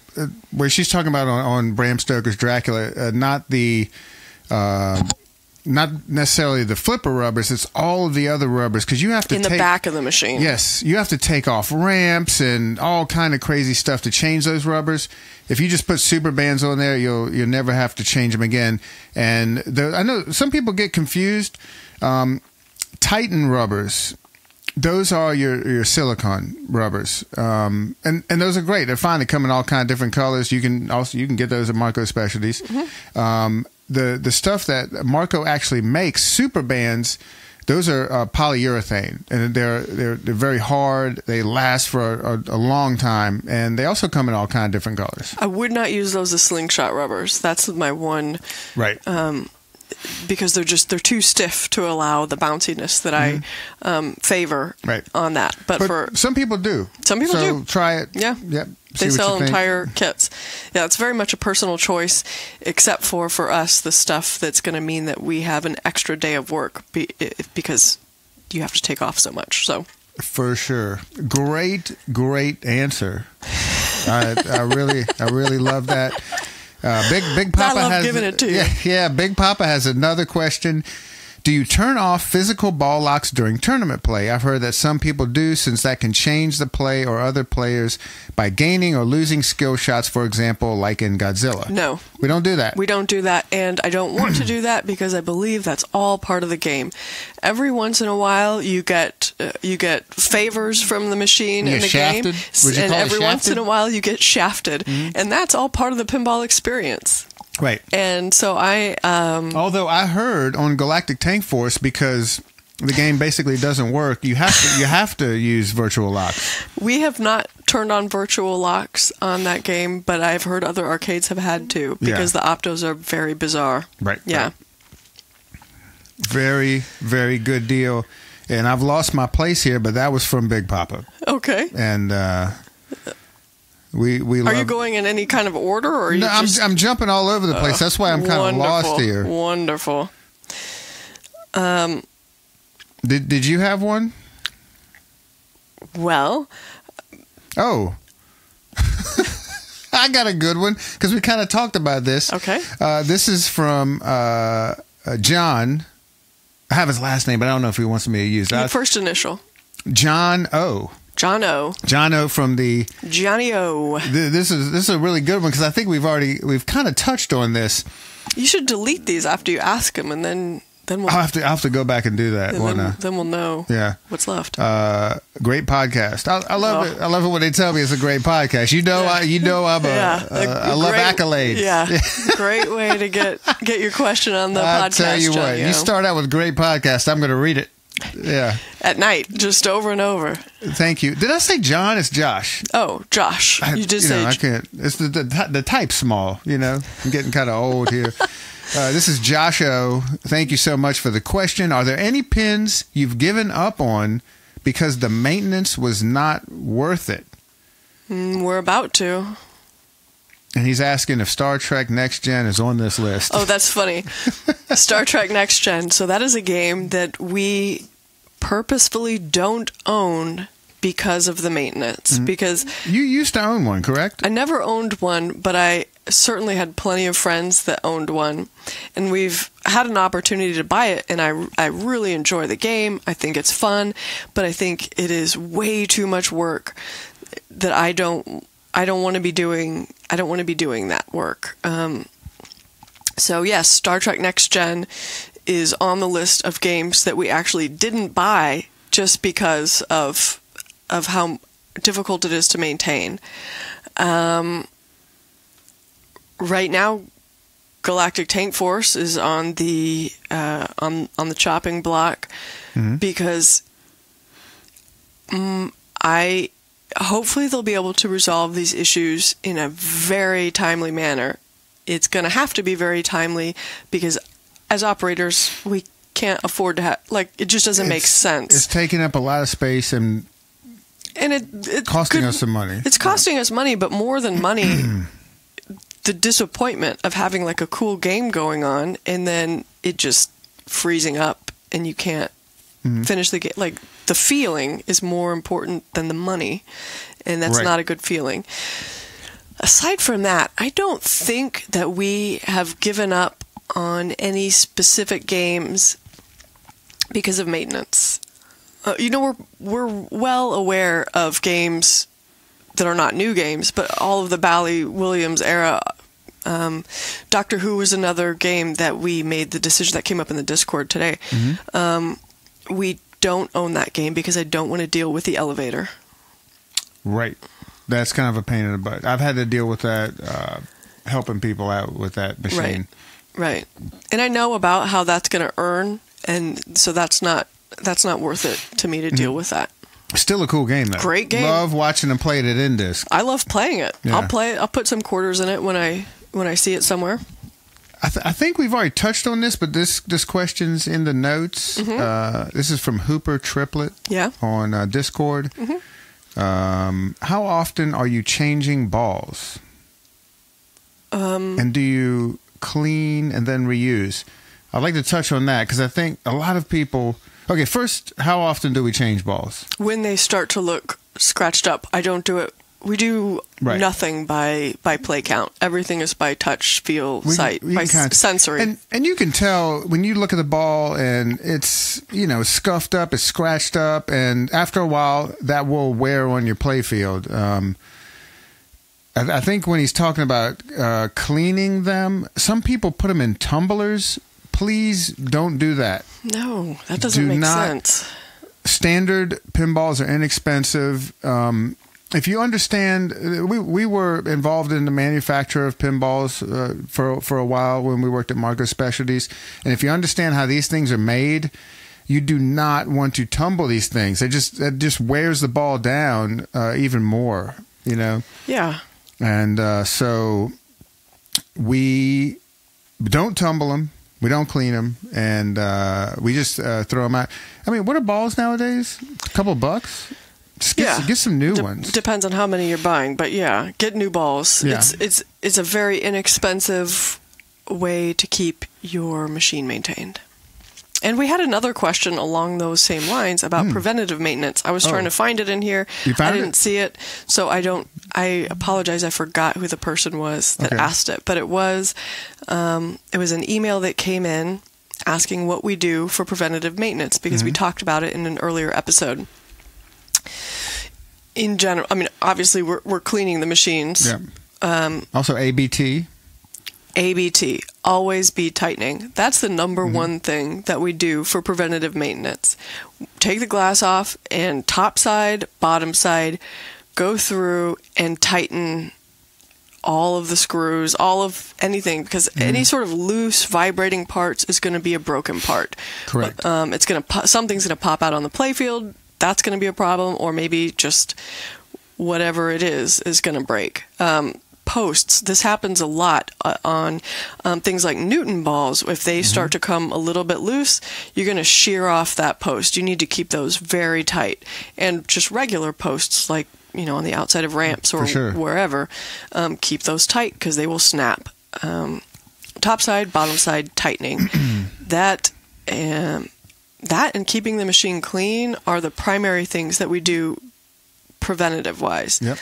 where she's talking about on Bram Stoker's Dracula, not necessarily the flipper rubbers, it's all of the other rubbers, because you have to the back of the machine. Yes, you have to take off ramps and all kind of crazy stuff to change those rubbers. If you just put super bands on there, you'll never have to change them again. And I know some people get confused. Titan rubbers, those are your silicone rubbers, and those are great. They're fine. They come in all kind of different colors. You can get those at Marco Specialties. Mm-hmm. The stuff that Marco actually makes, super bands, those are polyurethane, and they're very hard. They last for a long time, and they also come in all kind of different colors. I would not use those as slingshot rubbers. That's my one. Right. Because they're too stiff to allow the bounciness that I favor on that. But for some people do. Some people do. So try it. Yeah. Yep. They sell entire kits. Yeah, it's very much a personal choice, except for us, the stuff that's going to mean that we have an extra day of work because you have to take off so much. So for sure. Great answer. I really love that. Big Papa I love giving it to you. Yeah, Big Papa has another question. Do you turn off physical ball locks during tournament play? I've heard that some people do, since that can change the play or other players by gaining or losing skill shots, for example, like in Godzilla. No. We don't do that. We don't do that, and I don't want to do that because I believe that's all part of the game. Every once in a while, you get favors from the machine in the game, and every once in a while, you get shafted, and that's all part of the pinball experience. Right. And so although I heard on Galactic Tank Force, because the game basically doesn't work, you have to use virtual locks. We have not turned on virtual locks on that game, but I've heard other arcades have had to, because the optos are very bizarre. Right. Yeah. Right. Very, very good deal. And I've lost my place here, but that was from Big Papa. Okay. And We are you going in any kind of order, or are you I'm jumping all over the place. That's why I'm kind of lost here. Wonderful. Did you have one? Well. Oh. I got a good one, because we kind of talked about this. Okay. This is from John. I have his last name, but I don't know if he wants me to use that. First initial. John O. John O. John O. from the Johnny O. This is a really good one, because I think we've kind of touched on this. You should delete these after you ask them, and then we'll. I'll have to go back and do that. Then we'll know. Yeah. What's left. Great podcast. I love it. I love it when they tell me it's a great podcast. You know I'm I love accolades. Yeah. Great way to get your question on the podcast. I'll tell you what. You start out with great podcast, I'm going to read it. Yeah. At night, just over and over. Thank you. Did I say John? It's Josh. Oh, Josh. You did say. I can't. It's the type small. I'm getting kind of old here. This is Josh O. Thank you so much for the question. Are there any pins you've given up on because the maintenance was not worth it? We're about to. And he's asking if Star Trek Next Gen is on this list. Oh, that's funny. Star Trek Next Gen. So that is a game that we purposefully don't own because of the maintenance. Mm-hmm. Because you used to own one, correct? I never owned one, but I certainly had plenty of friends that owned one. And we've had an opportunity to buy it, and I really enjoy the game. I think it's fun, but I think it is way too much work that I don't want to be doing. I don't want to be doing that work. So yes, Star Trek Next Gen is on the list of games that we actually didn't buy just because of how difficult it is to maintain. Right now, Galactic Tank Force is on the chopping block, because hopefully they'll be able to resolve these issues in a very timely manner. It's going to have to be very timely, because as operators, we can't afford to have, it just doesn't make sense. It's taking up a lot of space and it's costing us some money. It's costing us money, but more than money, the disappointment of having a cool game going on and then it just freezing up and you can't finish the game. Like, the feeling is more important than the money, and that's not a good feeling. Aside from that, I don't think that we have given up on any specific games because of maintenance. We're well aware of games that are not new games, but all of the Bally Williams era. Doctor Who was another game that we made the decision that came up in the Discord today. We don't own that game because I don't want to deal with the elevator. Right. That's kind of a pain in the butt. I've had to deal with that, helping people out with that machine. Right. And I know about how that's going to earn, and so that's not worth it to me to deal with that. Still a cool game, though. Great game. Love watching them play it at Indisc. I love playing it. Yeah. I'll play it. I'll put some quarters in it when I see it somewhere. I think we've already touched on this, but this question's in the notes. This is from Hooper Triplet on Discord. How often are you changing balls? And do you clean and then reuse? I'd like to touch on that because I think a lot of people... Okay, first, how often do we change balls? When they start to look scratched up. I don't do it. We do nothing by play count. Everything is by touch, feel, sight, by sensory. And you can tell when you look at the ball and it's, scuffed up, it's scratched up, and after a while that will wear on your play field. I think when he's talking about cleaning them, some people put them in tumblers. Please don't do that. No, that doesn't make sense. Standard pinballs are inexpensive. If you understand, we were involved in the manufacture of pinballs for a while when we worked at Marco Specialties. And if you understand how these things are made, you do not want to tumble these things. It just wears the ball down even more, Yeah. And so we don't tumble them. We don't clean them, and we just throw them out. I mean, what are balls nowadays? A couple bucks? Just get some new ones. Depends on how many you're buying, but get new balls. Yeah. It's a very inexpensive way to keep your machine maintained. And we had another question along those same lines about preventative maintenance. I was trying to find it in here. I didn't see it, so I apologize. I forgot who the person was that asked it, but it was an email that came in asking what we do for preventative maintenance because we talked about it in an earlier episode. In general, I mean, obviously we're cleaning the machines. Yeah. Also ABT. ABT, always be tightening. That's the number one thing that we do for preventative maintenance. Take the glass off and top side, bottom side, go through and tighten all of the screws, all of anything, because any sort of loose vibrating parts is going to be a broken part. Correct. Something's going to pop out on the playfield. That's going to be a problem, or maybe just whatever it is going to break. Posts. This happens a lot on things like Newton balls. If they start to come a little bit loose, you're going to shear off that post. You need to keep those very tight. And just regular posts, like on the outside of ramps or wherever, keep those tight because they will snap. Top side, bottom side tightening. That and keeping the machine clean are the primary things that we do preventative wise. Yep.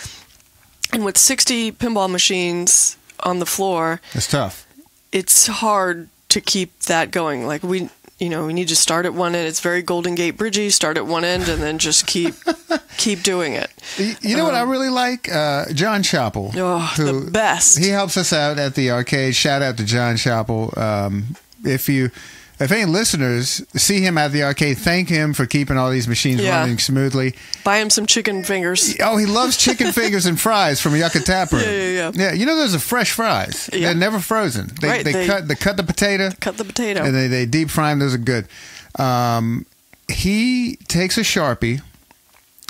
And with 60 pinball machines on the floor, it's tough. It's hard to keep that going. Like we need to start at one end. It's very Golden Gate Bridgey. Start at one end and then just keep doing it. You know what I really like? John Chappell. Oh, the best. He helps us out at the arcade. Shout out to John Chappell. If any listeners see him at the arcade, thank him for keeping all these machines running smoothly. Buy him some chicken fingers. Oh, he loves chicken fingers and fries from Yucca Tap Room. Yeah. Yeah, those are fresh fries. Yeah. They're never frozen. They cut the potato. Cut the potato. And they deep fry them. Those are good. He takes a Sharpie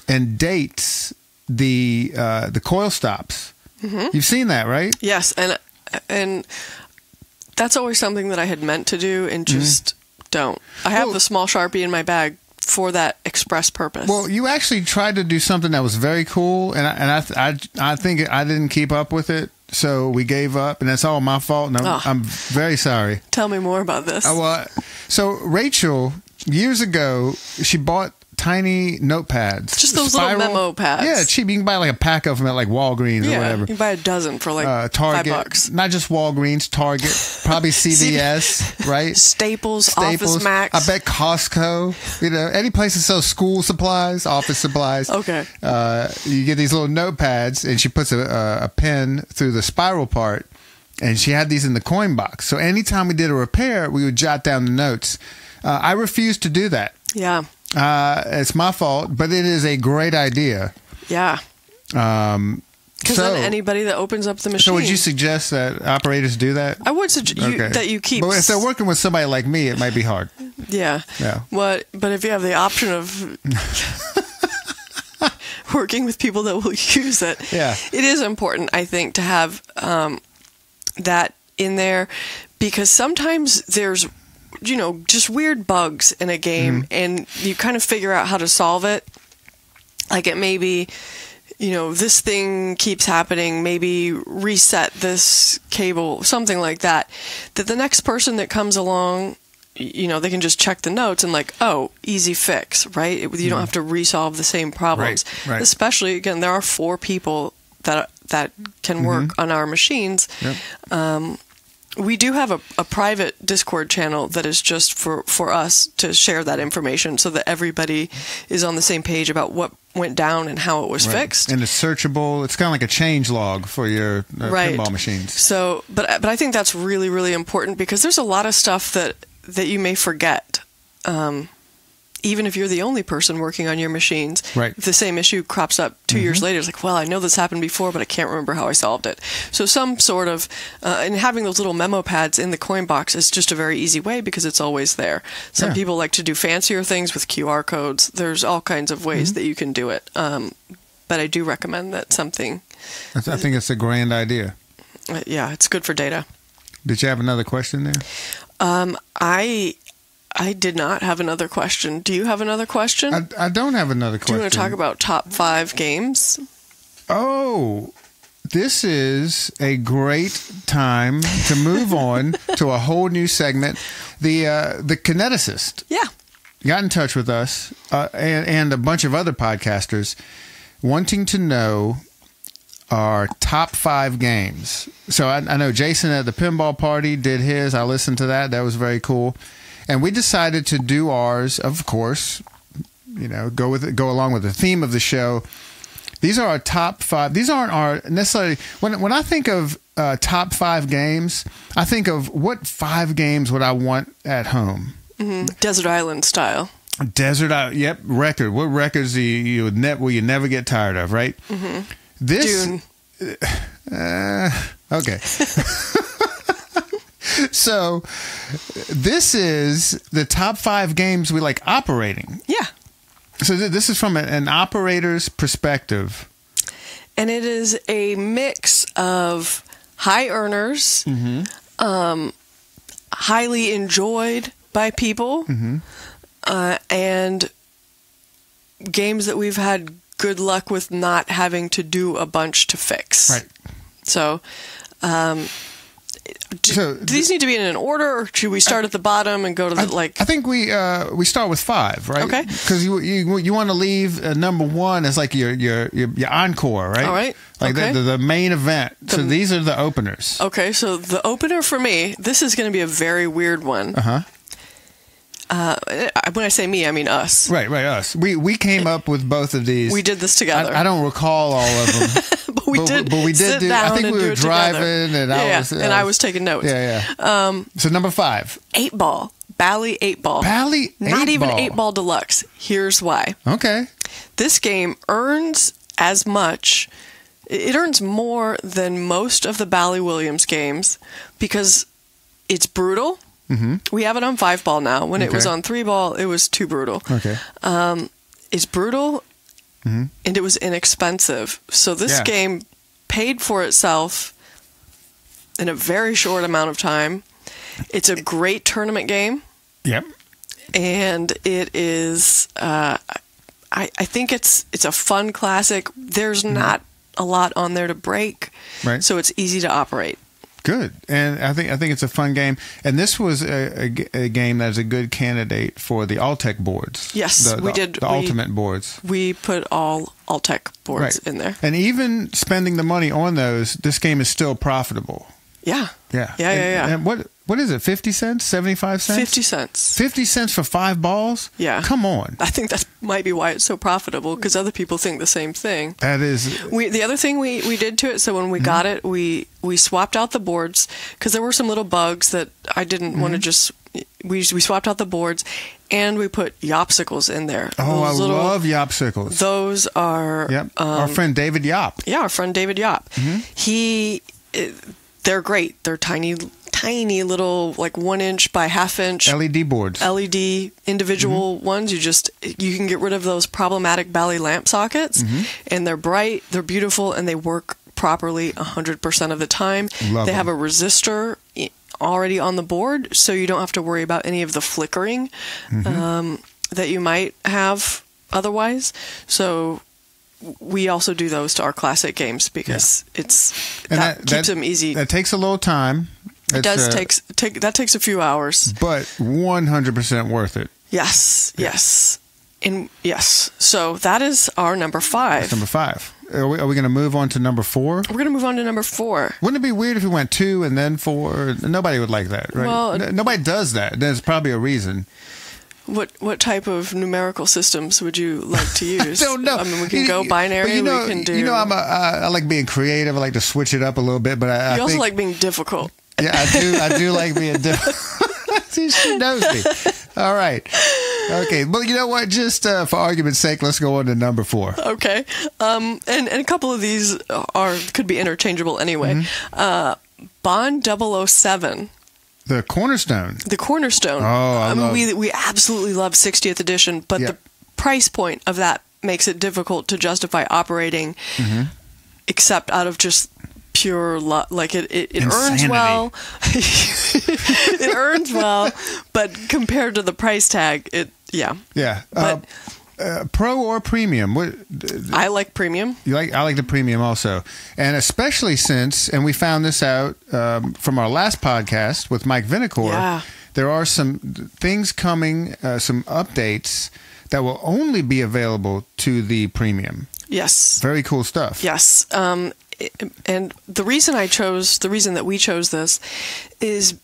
and dates the coil stops. You've seen that, right? Yes, and that's always something that I had meant to do and just don't. I have the small Sharpie in my bag for that express purpose. Well, you actually tried to do something that was very cool, and I think I didn't keep up with it, so we gave up, and that's all my fault, and I'm very sorry. Tell me more about this. So Rachel years ago, she bought tiny notepads. Just those little memo pads. Yeah, cheap. You can buy like a pack of them at like Walgreens or whatever. You can buy a dozen for like Target, $5. Not just Walgreens, Target, probably CVS, right? Staples, Office Max. I bet Costco. Any place that sells school supplies, office supplies. Okay. You get these little notepads, and she puts a pen through the spiral part, and she had these in the coin box. So anytime we did a repair, we would jot down the notes. I refused to do that. Yeah. It's my fault, but it is a great idea. Yeah. Because then anybody that opens up the machine. So would you suggest that operators do that? I would suggest that you keep. But if they're working with somebody like me, it might be hard. Yeah. Yeah. But if you have the option of working with people that will use it, it is important, I think, to have that in there, because sometimes there's just weird bugs in a game, and you kind of figure out how to solve it. Like it may be, this thing keeps happening, maybe reset this cable, something like that. That the next person that comes along, they can just check the notes and like, oh, easy fix, right? You don't have to resolve the same problems. Right. Especially, again, there are 4 people that can work on our machines. Yep. We do have a private Discord channel that is just for us to share that information so that everybody is on the same page about what went down and how it was fixed. And it's searchable. It's kind of like a change log for your pinball machines. So, but I think that's really, really important, because there's a lot of stuff that you may forget. Even if you're the only person working on your machines, if the same issue crops up 2 years later, it's like, well, I know this happened before, but I can't remember how I solved it. So some sort of, and having those little memo pads in the coin box is just a very easy way, because it's always there. Some people like to do fancier things with QR codes. There's all kinds of ways that you can do it. But I do recommend that something. I think it's a grand idea. Yeah, it's good for data. Did you have another question there? I did not have another question. Do you have another question? I don't have another question. Do you want to talk about top 5 games? Oh, this is a great time to move on to a whole new segment. The Kineticist got in touch with us and a bunch of other podcasters wanting to know our top 5 games. So I know Jason at the pinball party did his. I listened to that. That was very cool. And we decided to do ours, of course, go along with the theme of the show. These are our top 5. These aren't our necessarily, when I think of top 5 games, I think of what 5 games would I want at home. Desert Island style. Desert Island, yep, record. What records will you never get tired of, right? This, Dune. Okay. So, this is the top 5 games we like operating. Yeah. So, this is from an operator's perspective. And it is a mix of high earners, highly enjoyed by people, and games that we've had good luck with not having to do a bunch to fix. Right. So, do these need to be in an order, or should we start at the bottom and go to the I think we start with 5, right? Okay. Because you want to leave number 1 as like your encore, right? All right. Like the main event. So these are the openers. Okay. So the opener for me, this is going to be a very weird one. When I say me, I mean us. Right, us. We came up with both of these. We did this together. I don't recall all of them. But we did do. I think we were driving, and I was taking notes. Yeah. So number 5, 8-ball, Bally 8-ball. Bally 8-ball. Not even 8-ball deluxe. Here's why. Okay. This game earns as much. It earns more than most of the Bally Williams games because it's brutal. We have it on 5-ball now. When it was on 3-ball, it was too brutal. Okay. It's brutal. And it was inexpensive. So this game paid for itself in a very short amount of time. It's a great tournament game. Yep. And it is, I think it's a fun classic. There's not a lot on there to break. Right. So it's easy to operate. Good, and I think it's a fun game. And this was a game that is a good candidate for the Alltech boards. Yes, we did. The Ultimate boards. We put all Alltech boards in there. And even spending the money on those, this game is still profitable. Yeah. Yeah. And what is it? 50 cents? 75 cents? 50 cents. 50 cents for 5 balls? Yeah. Come on. I think that might be why it's so profitable, because other people think the same thing. That is. The other thing we did to it, so when we got it, we swapped out the boards, because there were some little bugs that I didn't want to just. We swapped out the boards, and we put Yopsicles in there. Oh, I love Yopsicles. Those are our friend David Yop. Yeah, our friend David Yop. They're great. They're tiny little, like 1-inch by 1/2-inch LED boards. LED individual ones. You can get rid of those problematic Bally lamp sockets, and they're bright, they're beautiful, and they work properly 100% of the time. They have a resistor already on the board, so you don't have to worry about any of the flickering that you might have otherwise. So we also do those to our classic games, because that keeps them easy. That takes a little time. It does that takes a few hours, but 100% worth it. Yes. And yes. So that is our number 5. That's number 5. Are we going to move on to number 4? We're going to move on to number 4. Wouldn't it be weird if we went 2 and then 4? Nobody would like that, right? Well, nobody does that. There's probably a reason. What type of numerical systems would you like to use? I don't know. I mean, we can go binary. We can do. I like being creative. I like to switch it up a little bit, but I also like being difficult. Yeah, I do like being difficult. See, she knows me. All right. Okay. Well, you know what? Just for argument's sake, let's go on to number 4. Okay. And a couple of these could be interchangeable anyway. Bond 007. The Cornerstone. Oh, we absolutely love 60th edition, but the price point of that makes it difficult to justify operating, except out of just pure luck. Like it earns well. It earns well, but compared to the price tag, But pro or premium? I like premium. I like the premium also, and especially since, and we found this out from our last podcast with Mike Vinacore. Yeah. There are some things coming, some updates that will only be available to the premium. Yes. Very cool stuff. Yes. And the reason that we chose this is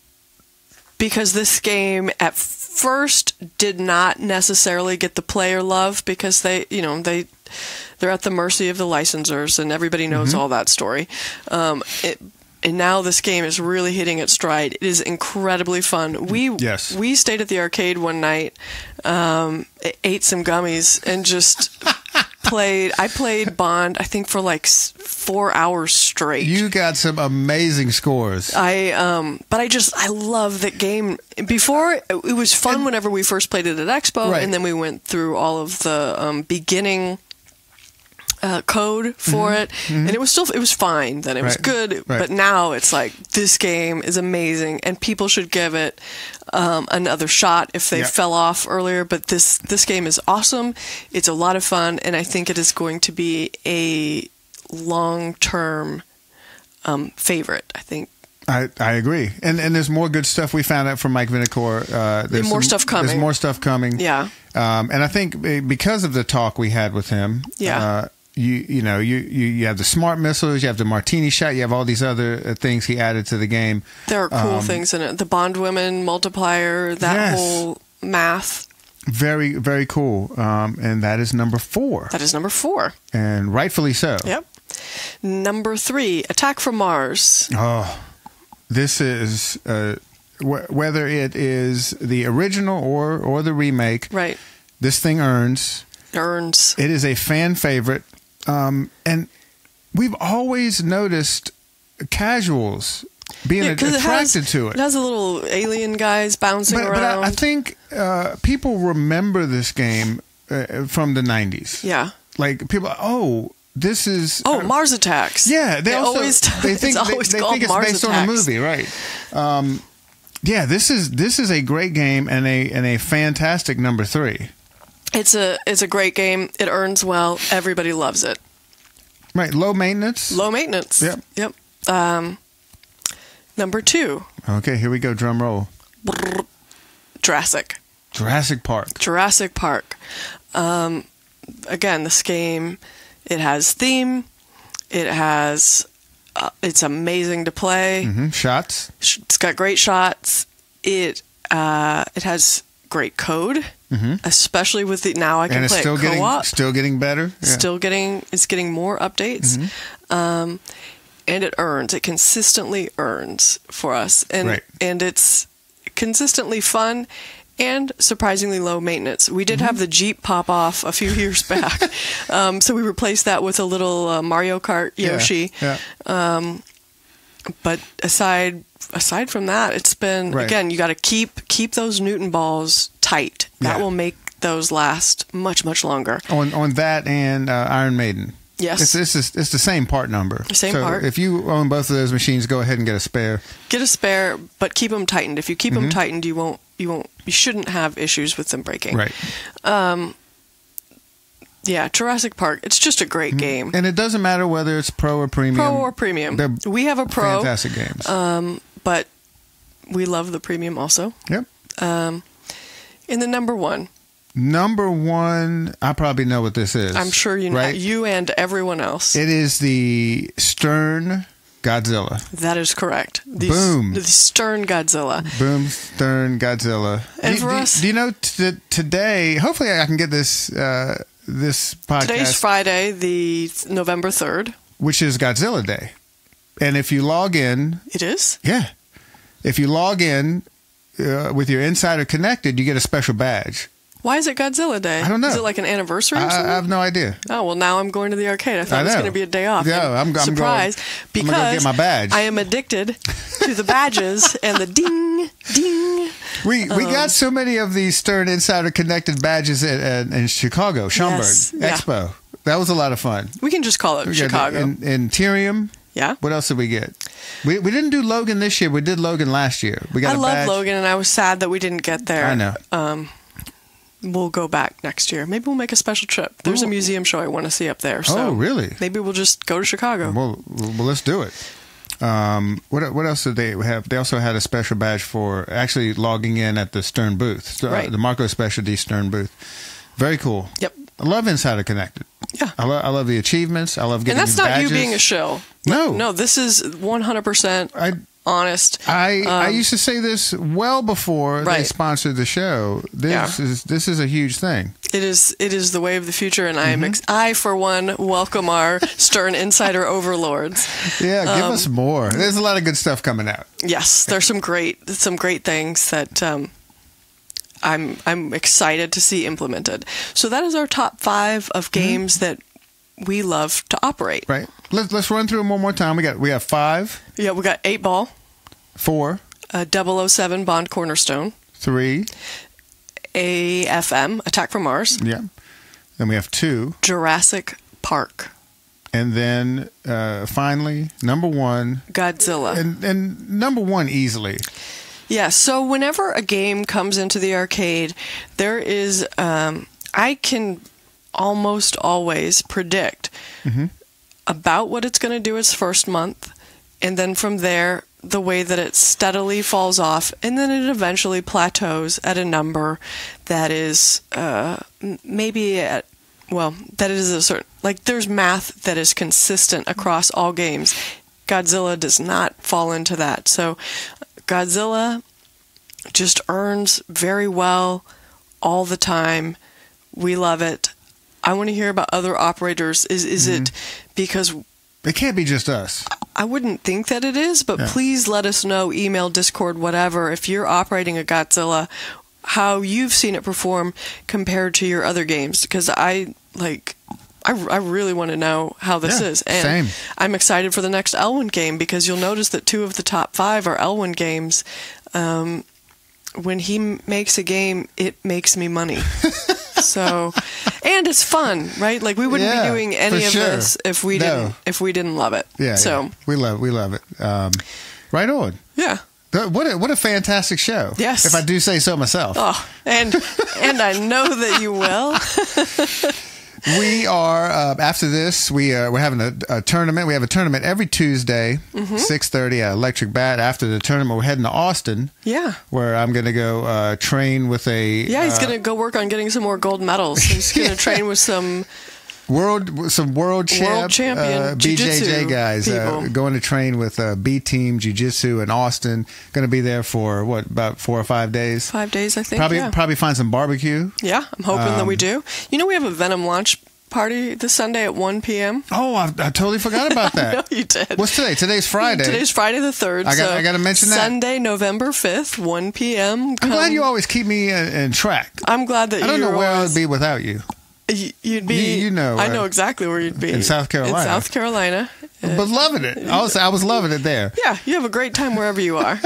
because this game at first did not necessarily get the player love, because they're at the mercy of the licensors, and everybody knows all that story. And now this game is really hitting its stride. It is incredibly fun. We stayed at the arcade one night, ate some gummies, and just played. I played Bond, I think, for like 4 hours straight. You got some amazing scores. But I love that game. Before, it was fun whenever we first played it at Expo, and then we went through all of the beginning code for it, and it was fine then. It was good, but now it's like, this game is amazing, and people should give it another shot if they fell off earlier. But this game is awesome. It's a lot of fun, and I think it is going to be a long-term favorite, I think. I agree. And there's more good stuff we found out from Mike Vinacore. There's more stuff coming. There's more stuff coming. Yeah. And I think because of the talk we had with him, you have the smart missiles, you have the martini shot, you have all these other things he added to the game. There are cool things in it. The Bondwomen multiplier, that whole math. Very, very cool. And that is number 4. That is number 4. And rightfully so. Yep. Number 3, Attack from Mars. Oh, this is, whether it is the original or the remake, right? This thing earns. It is a fan favorite. And we've always noticed casuals being attracted to it. It has a little alien guys bouncing around. But I think people remember this game from the 90s. Yeah. Like, people, this is... Mars Attacks. Yeah. They think it's based on a movie, right? This is a great game and a fantastic number 3. It's a great game. It earns well. Everybody loves it. Right. Low maintenance. Yep. Number 2. Okay, here we go. Drum roll. Jurassic Park. Jurassic Park. Again, this game, it has theme. It has... it's amazing to play. Mm-hmm. Shots. It's got great shots. It has great code, especially with the... Now I can play it co-op. Still getting better. Yeah. It's getting more updates. And it earns. It consistently earns for us. And it's consistently fun and surprisingly low maintenance. We did have the Jeep pop off a few years back. So we replaced that with a little Mario Kart Yoshi. Yeah. But aside from that, it's been, again, you got to keep those Newton balls tight. That will make those last much, much longer. On that and Iron Maiden. Yes. It's the same part number. Same part. If you own both of those machines, go ahead and get a spare. Get a spare, but keep them tightened. If you keep them tightened, you shouldn't have issues with them breaking. Right. Yeah, Jurassic Park. It's just a great game. And it doesn't matter whether it's pro or premium. We have a pro. Fantastic games. But we love the premium also. Yep. And the number 1. Number 1, I probably know what this is. I'm sure you know. Right? You and everyone else. It is the Stern Godzilla. That is correct. Boom. The Stern Godzilla. Boom, Stern Godzilla. And for us... Do you know today, hopefully I can get this podcast. Today's Friday, the November 3rd. Which is Godzilla Day. And if you log in... It is? Yeah. If you log in with your Insider Connected, you get a special badge. Why is it Godzilla Day? I don't know. Is it like an anniversary or something? I have no idea. Oh, well, now I'm going to the arcade. I thought it was going to be a day off. Yeah, I'm surprised, because I'm going to get my badge. I am addicted to the badges and the ding, ding. We got so many of these Stern Insider Connected badges in Chicago, Schaumburg Expo. That was a lot of fun. We can just call it Chicago. In Tyrium. Yeah. What else did we get? We didn't do Logan this year. We did Logan last year. I love Logan, and I was sad that we didn't get there. I know. We'll go back next year. Maybe we'll make a special trip. There's a museum show I want to see up there. So really? Maybe we'll just go to Chicago. Well, let's do it. What else did they have? They also had a special badge for actually logging in at the Stern booth, the Marco Specialty Stern booth. Very cool. Yep. I love Insider Connected. Yeah. I love the achievements. I love getting badges. And that's not you being a shill. No, this is 100% honest. I used to say this well before they sponsored the show. This is a huge thing. It is the way of the future, and I for one welcome our Stern Insider overlords. Yeah, give us more. There's a lot of good stuff coming out. Yes, there's some great things that I'm excited to see implemented. So that is our top 5 of games that we love to operate. Right. Let's run through them one more time. We have 5. Yeah, we got 8 Ball. 4. 007 Bond Cornerstone. 3. AFM Attack from Mars. Yeah. Then we have 2. Jurassic Park. And then finally, number 1. Godzilla. And number 1 easily. Yeah, so whenever a game comes into the arcade, there is, I can almost always predict about what it's going to do its first month, and then from there, the way that it steadily falls off, and then it eventually plateaus at a number that is maybe at, well, that is a certain, like there's math that is consistent across all games. Godzilla does not fall into that. So Godzilla just earns very well all the time. We love it. I want to hear about other operators. Is it because... It can't be just us. I wouldn't think that it is, but please let us know, email, Discord, whatever, if you're operating a Godzilla, how you've seen it perform compared to your other games. Because I really want to know how this is. And same. I'm excited for the next Elwyn game, because you'll notice that 2 of the top 5 are Elwyn games. When he makes a game, it makes me money. So, and it's fun, right? Like we wouldn't be doing any of this if we didn't love it. Yeah. So we love it. Right on. Yeah. What a fantastic show. Yes. If I do say so myself. Oh, and I know that you will. We are after this. We're having a tournament. We have a tournament every Tuesday, 6:30 at Electric Bat. After the tournament, we're heading to Austin. Yeah, where I'm going to go train with a. Yeah, he's going to go work on getting some more gold medals. He's going to train with some world champion BJJ guys. Going to train with B Team Jiu-Jitsu in Austin. Going to be there for about 4 or 5 days. 5 days, I think. Probably find some barbecue. Yeah, I'm hoping that we do. You know, we have a Venom launch party this Sunday at 1 p.m. Oh, I totally forgot about that. No, you did. What's today? Today's Friday. Today's Friday the 3rd. I got to mention that. Sunday, November 5th, 1 p.m. I'm glad you always keep me in track. I'm glad that I don't know where I would be without you. You'd be. You know. I know exactly where you'd be. In South Carolina. In South Carolina. But loving it. I was loving it there. Yeah, you have a great time wherever you are.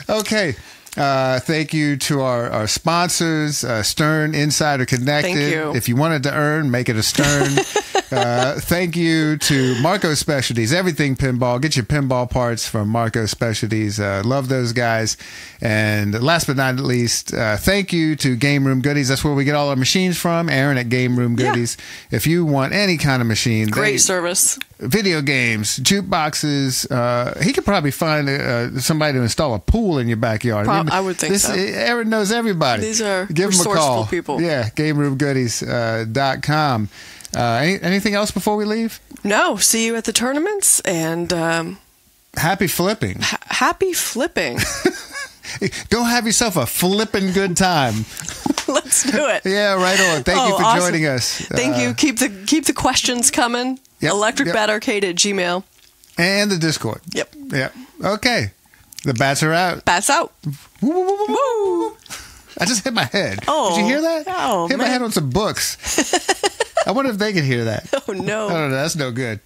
Okay. Thank you to our sponsors, Stern Insider Connected. Thank you. If you wanted to earn, make it a Stern. Thank you to Marco Specialties, everything pinball. Get your pinball parts from Marco Specialties. Love those guys. And last but not least, thank you to Game Room Goodies. That's where we get all our machines from. Aaron at Game Room Goodies. Yeah. If you want any kind of machine, great service. Video games, jukeboxes. He could probably find somebody to install a pool in your backyard. I would think so. Aaron knows everybody. These are Give him a call. People. Yeah, GameRoomGoodies.com. Anything else before we leave? No. See you at the tournaments and happy flipping. Happy flipping. Go have yourself a flipping good time. Let's do it. Yeah, right on. Thank you for joining us. Thank you. Keep the questions coming. Yep, electricbatarcade@gmail.com. And the Discord. Yep. Okay. The bats are out. Bats out. Woo, woo, woo, woo. I just hit my head. Oh. Did you hear that? Oh, hit my head on some books. I wonder if they could hear that. Oh, no. I don't know. That's no good.